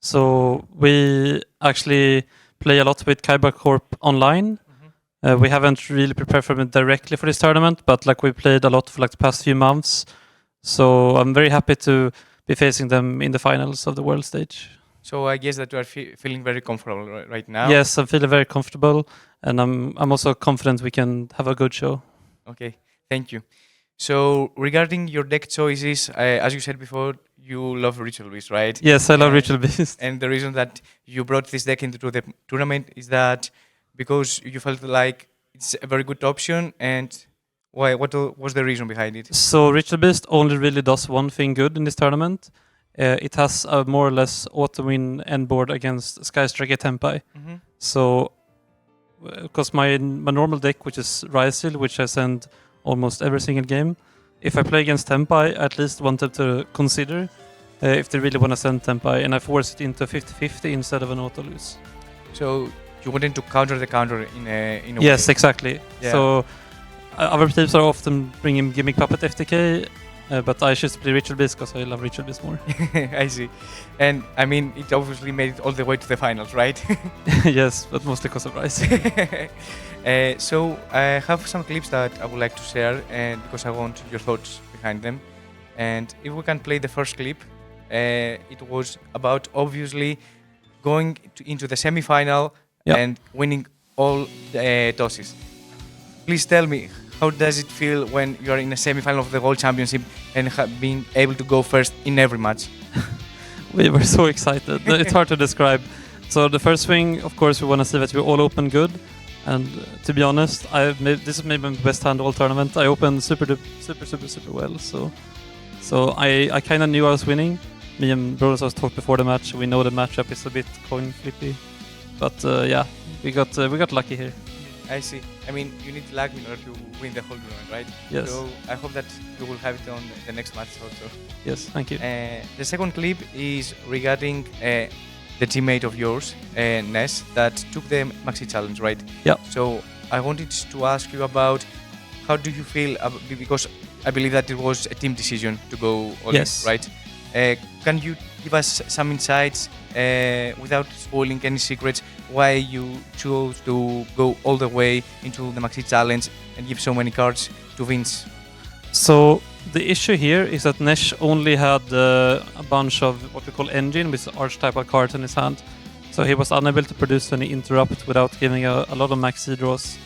So we actually play a lot with Kaiba Corp online. We haven't really prepared for it directly for this tournament, but like we played a lot for like the past few months. So I'm very happy to be facing them in the finals of the world stage.
So I guess that you are feeling very comfortable right now.
Yes, I'm feeling very comfortable, and I'm also confident we can have a good show.
Okay, thank you. So regarding your deck choices, as you said before, you love Ritual Beast, right?
Yes, I love Ritual Beast.
And the reason that you brought this deck into the tournament is that because you felt like it's a very good option, and why? What was the reason behind it?
So Ritual Beast only really does one thing good in this tournament. It has a more or less auto-win end board against Sky Striker Tenpai. So, because my normal deck, which is Rysil, which I send almost every single game, if I play against Tenpai, I at least want them to consider if they really want to send Tenpai, and I force it into 50-50 instead of an auto-lose.
So you wanted to counter the counter in a
yes,
way.
exactly.
Yeah.
So other teams are often bringing Gimmick Puppet FTK, but I choose to play Ritual Beast because I love Ritual Beast more.
I see. And I mean, it obviously made it all the way to the finals, right?
Yes, but mostly because of Rise.
So I have some clips that I would like to share, and because I want your thoughts behind them. And if we can play the first clip, it was about obviously going into the semi-final and winning all the tosses. Please tell me, how does it feel when you are in a semi-final of the World Championship and have been able to go first in every match?
We were so excited. It's hard to describe. So the first thing, of course, we want to see that we all open good. And to be honest, this is maybe my best hand all tournament. I opened super well. So I kind of knew I was winning. Me and Brotdose talked before the match. We know the matchup is a bit coin flippy, but yeah, we got lucky here.
I see. I mean, you need luck in order to win the whole tournament, right?
Yes.
So I hope that you will have it on the next match also.
Yes, thank you.
The second clip is regarding the teammate of yours, Ness, that took the Maxi Challenge, right?
Yeah.
So I wanted to ask you about how do you feel, because I believe that it was a team decision to go all in, right? Can you give us some insights without spoiling any secrets why you chose to go all the way into the Maxi Challenge and give so many cards to Vince?
So the issue here is that Nesh only had a bunch of what we call engine with archetypal cards in his hand. So he was unable to produce any interrupt without giving a lot of maxi draws.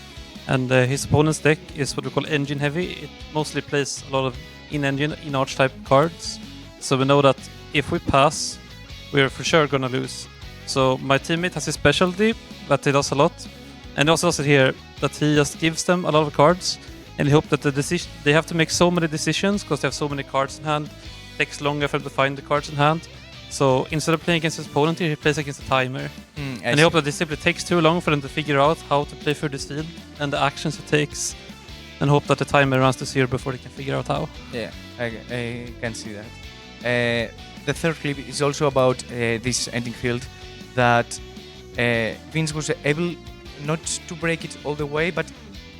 And his opponent's deck is what we call engine heavy. It mostly plays a lot of in-engine, in-archetype cards. So we know that if we pass, we're for sure gonna lose. So my teammate has his specialty that he does a lot. And he also does it here, that he just gives them a lot of cards and he hopes that they have to make so many decisions because they have so many cards in hand. It takes longer for them to find the cards in hand. So instead of playing against his opponent, he plays against a timer. And he hopes that it simply takes too long for them to figure out how to play through this field and the actions it takes, and hope that the timer runs to 0 before they can figure out how.
Yeah, I can see that. The third clip is also about this ending field, that Vince was able not to break it all the way, but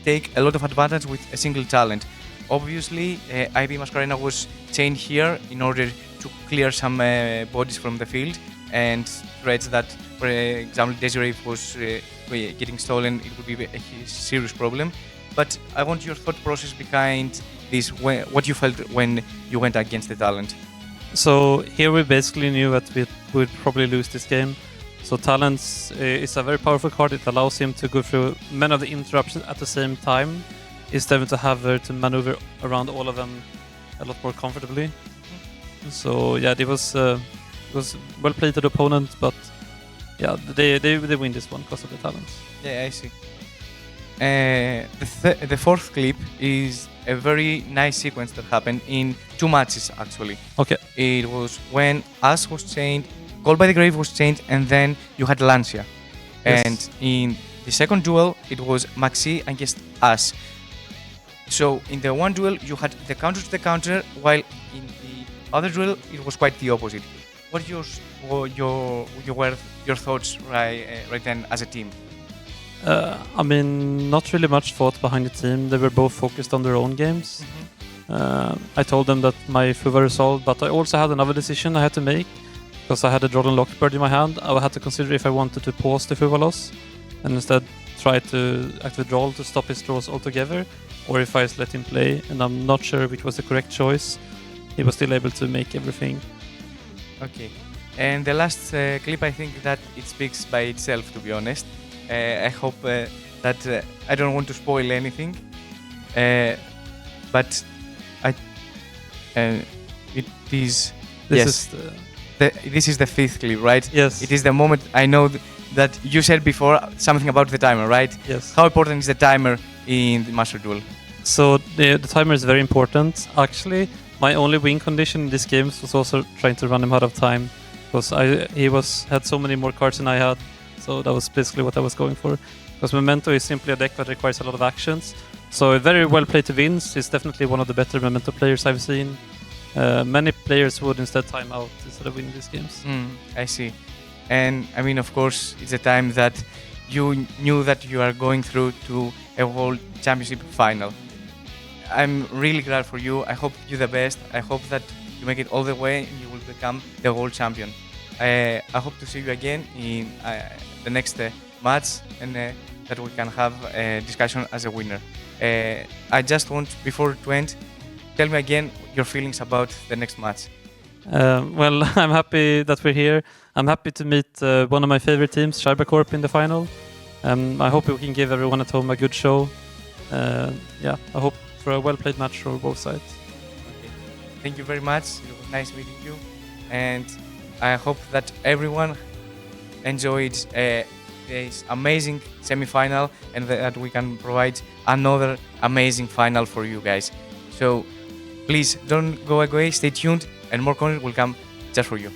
take a lot of advantage with a single talent. Obviously, IB Mascarena was chained here in order to clear some bodies from the field and threats that, for example, Desiree was getting stolen, it would be a serious problem. But I want your thought process behind this, what you felt when you went against the talent.
So here we basically knew that we would probably lose this game. So Talents is a very powerful card. It allows him to go through many of the interruptions at the same time, instead of to have to maneuver around all of them a lot more comfortably. So yeah, it was well played to the opponent, but yeah, they win this one because of the talents.
Yeah, I see. The fourth clip is a very nice sequence that happened in 2 matches actually.
Okay.
It was when Us was chained, Call by the Grave was chained, and then you had Lancia.
Yes.
And in the second duel, it was Maxi against Us. So in the one duel, you had the counter to the counter, while in the other duel, it was quite the opposite. What were your thoughts right then as a team?
I mean, not really much thought behind the team. They were both focused on their own games. I told them that my FU were resolved, but I also had another decision I had to make, because I had a Jordan Lockbird in my hand. I had to consider if I wanted to pause the FU loss and instead try to activate Droll to stop his draws altogether, or if I just let him play, and I'm not sure which was the correct choice. He was still able to make everything.
Okay. And the last clip, I think that it speaks by itself, to be honest. I hope that I don't want to spoil anything, but it is. This is the fifth clip, right?
Yes.
It is the moment. I know that you said before something about the timer, right?
Yes.
How important is the timer in the Master Duel?
So the timer is very important. Actually, my only win condition in this game was also trying to run him out of time, because he had so many more cards than I had. So that was basically what I was going for. Because Memento is simply a deck that requires a lot of actions. So very well played to Vince. He's definitely one of the better Memento players I've seen. Many players would instead time out instead of winning these games.
I see. And I mean, of course, it's a time that you knew that you are going through to a World Championship final. I'm really glad for you. I hope you the best. I hope that you make it all the way and you will become the world champion. I hope to see you again in the next match, and that we can have a discussion as a winner. I just want, before to end, tell me again your feelings about the next match.
Well, I'm happy that we're here. I'm happy to meet one of my favorite teams, Cybercorp, in the final. I hope we can give everyone at home a good show. Yeah, I hope for a well-played match for both sides.
Okay. Thank you very much. It was nice meeting you, and I hope that everyone enjoyed this amazing semi-final, and that we can provide another amazing final for you guys. So please don't go away, stay tuned, and more content will come just for you.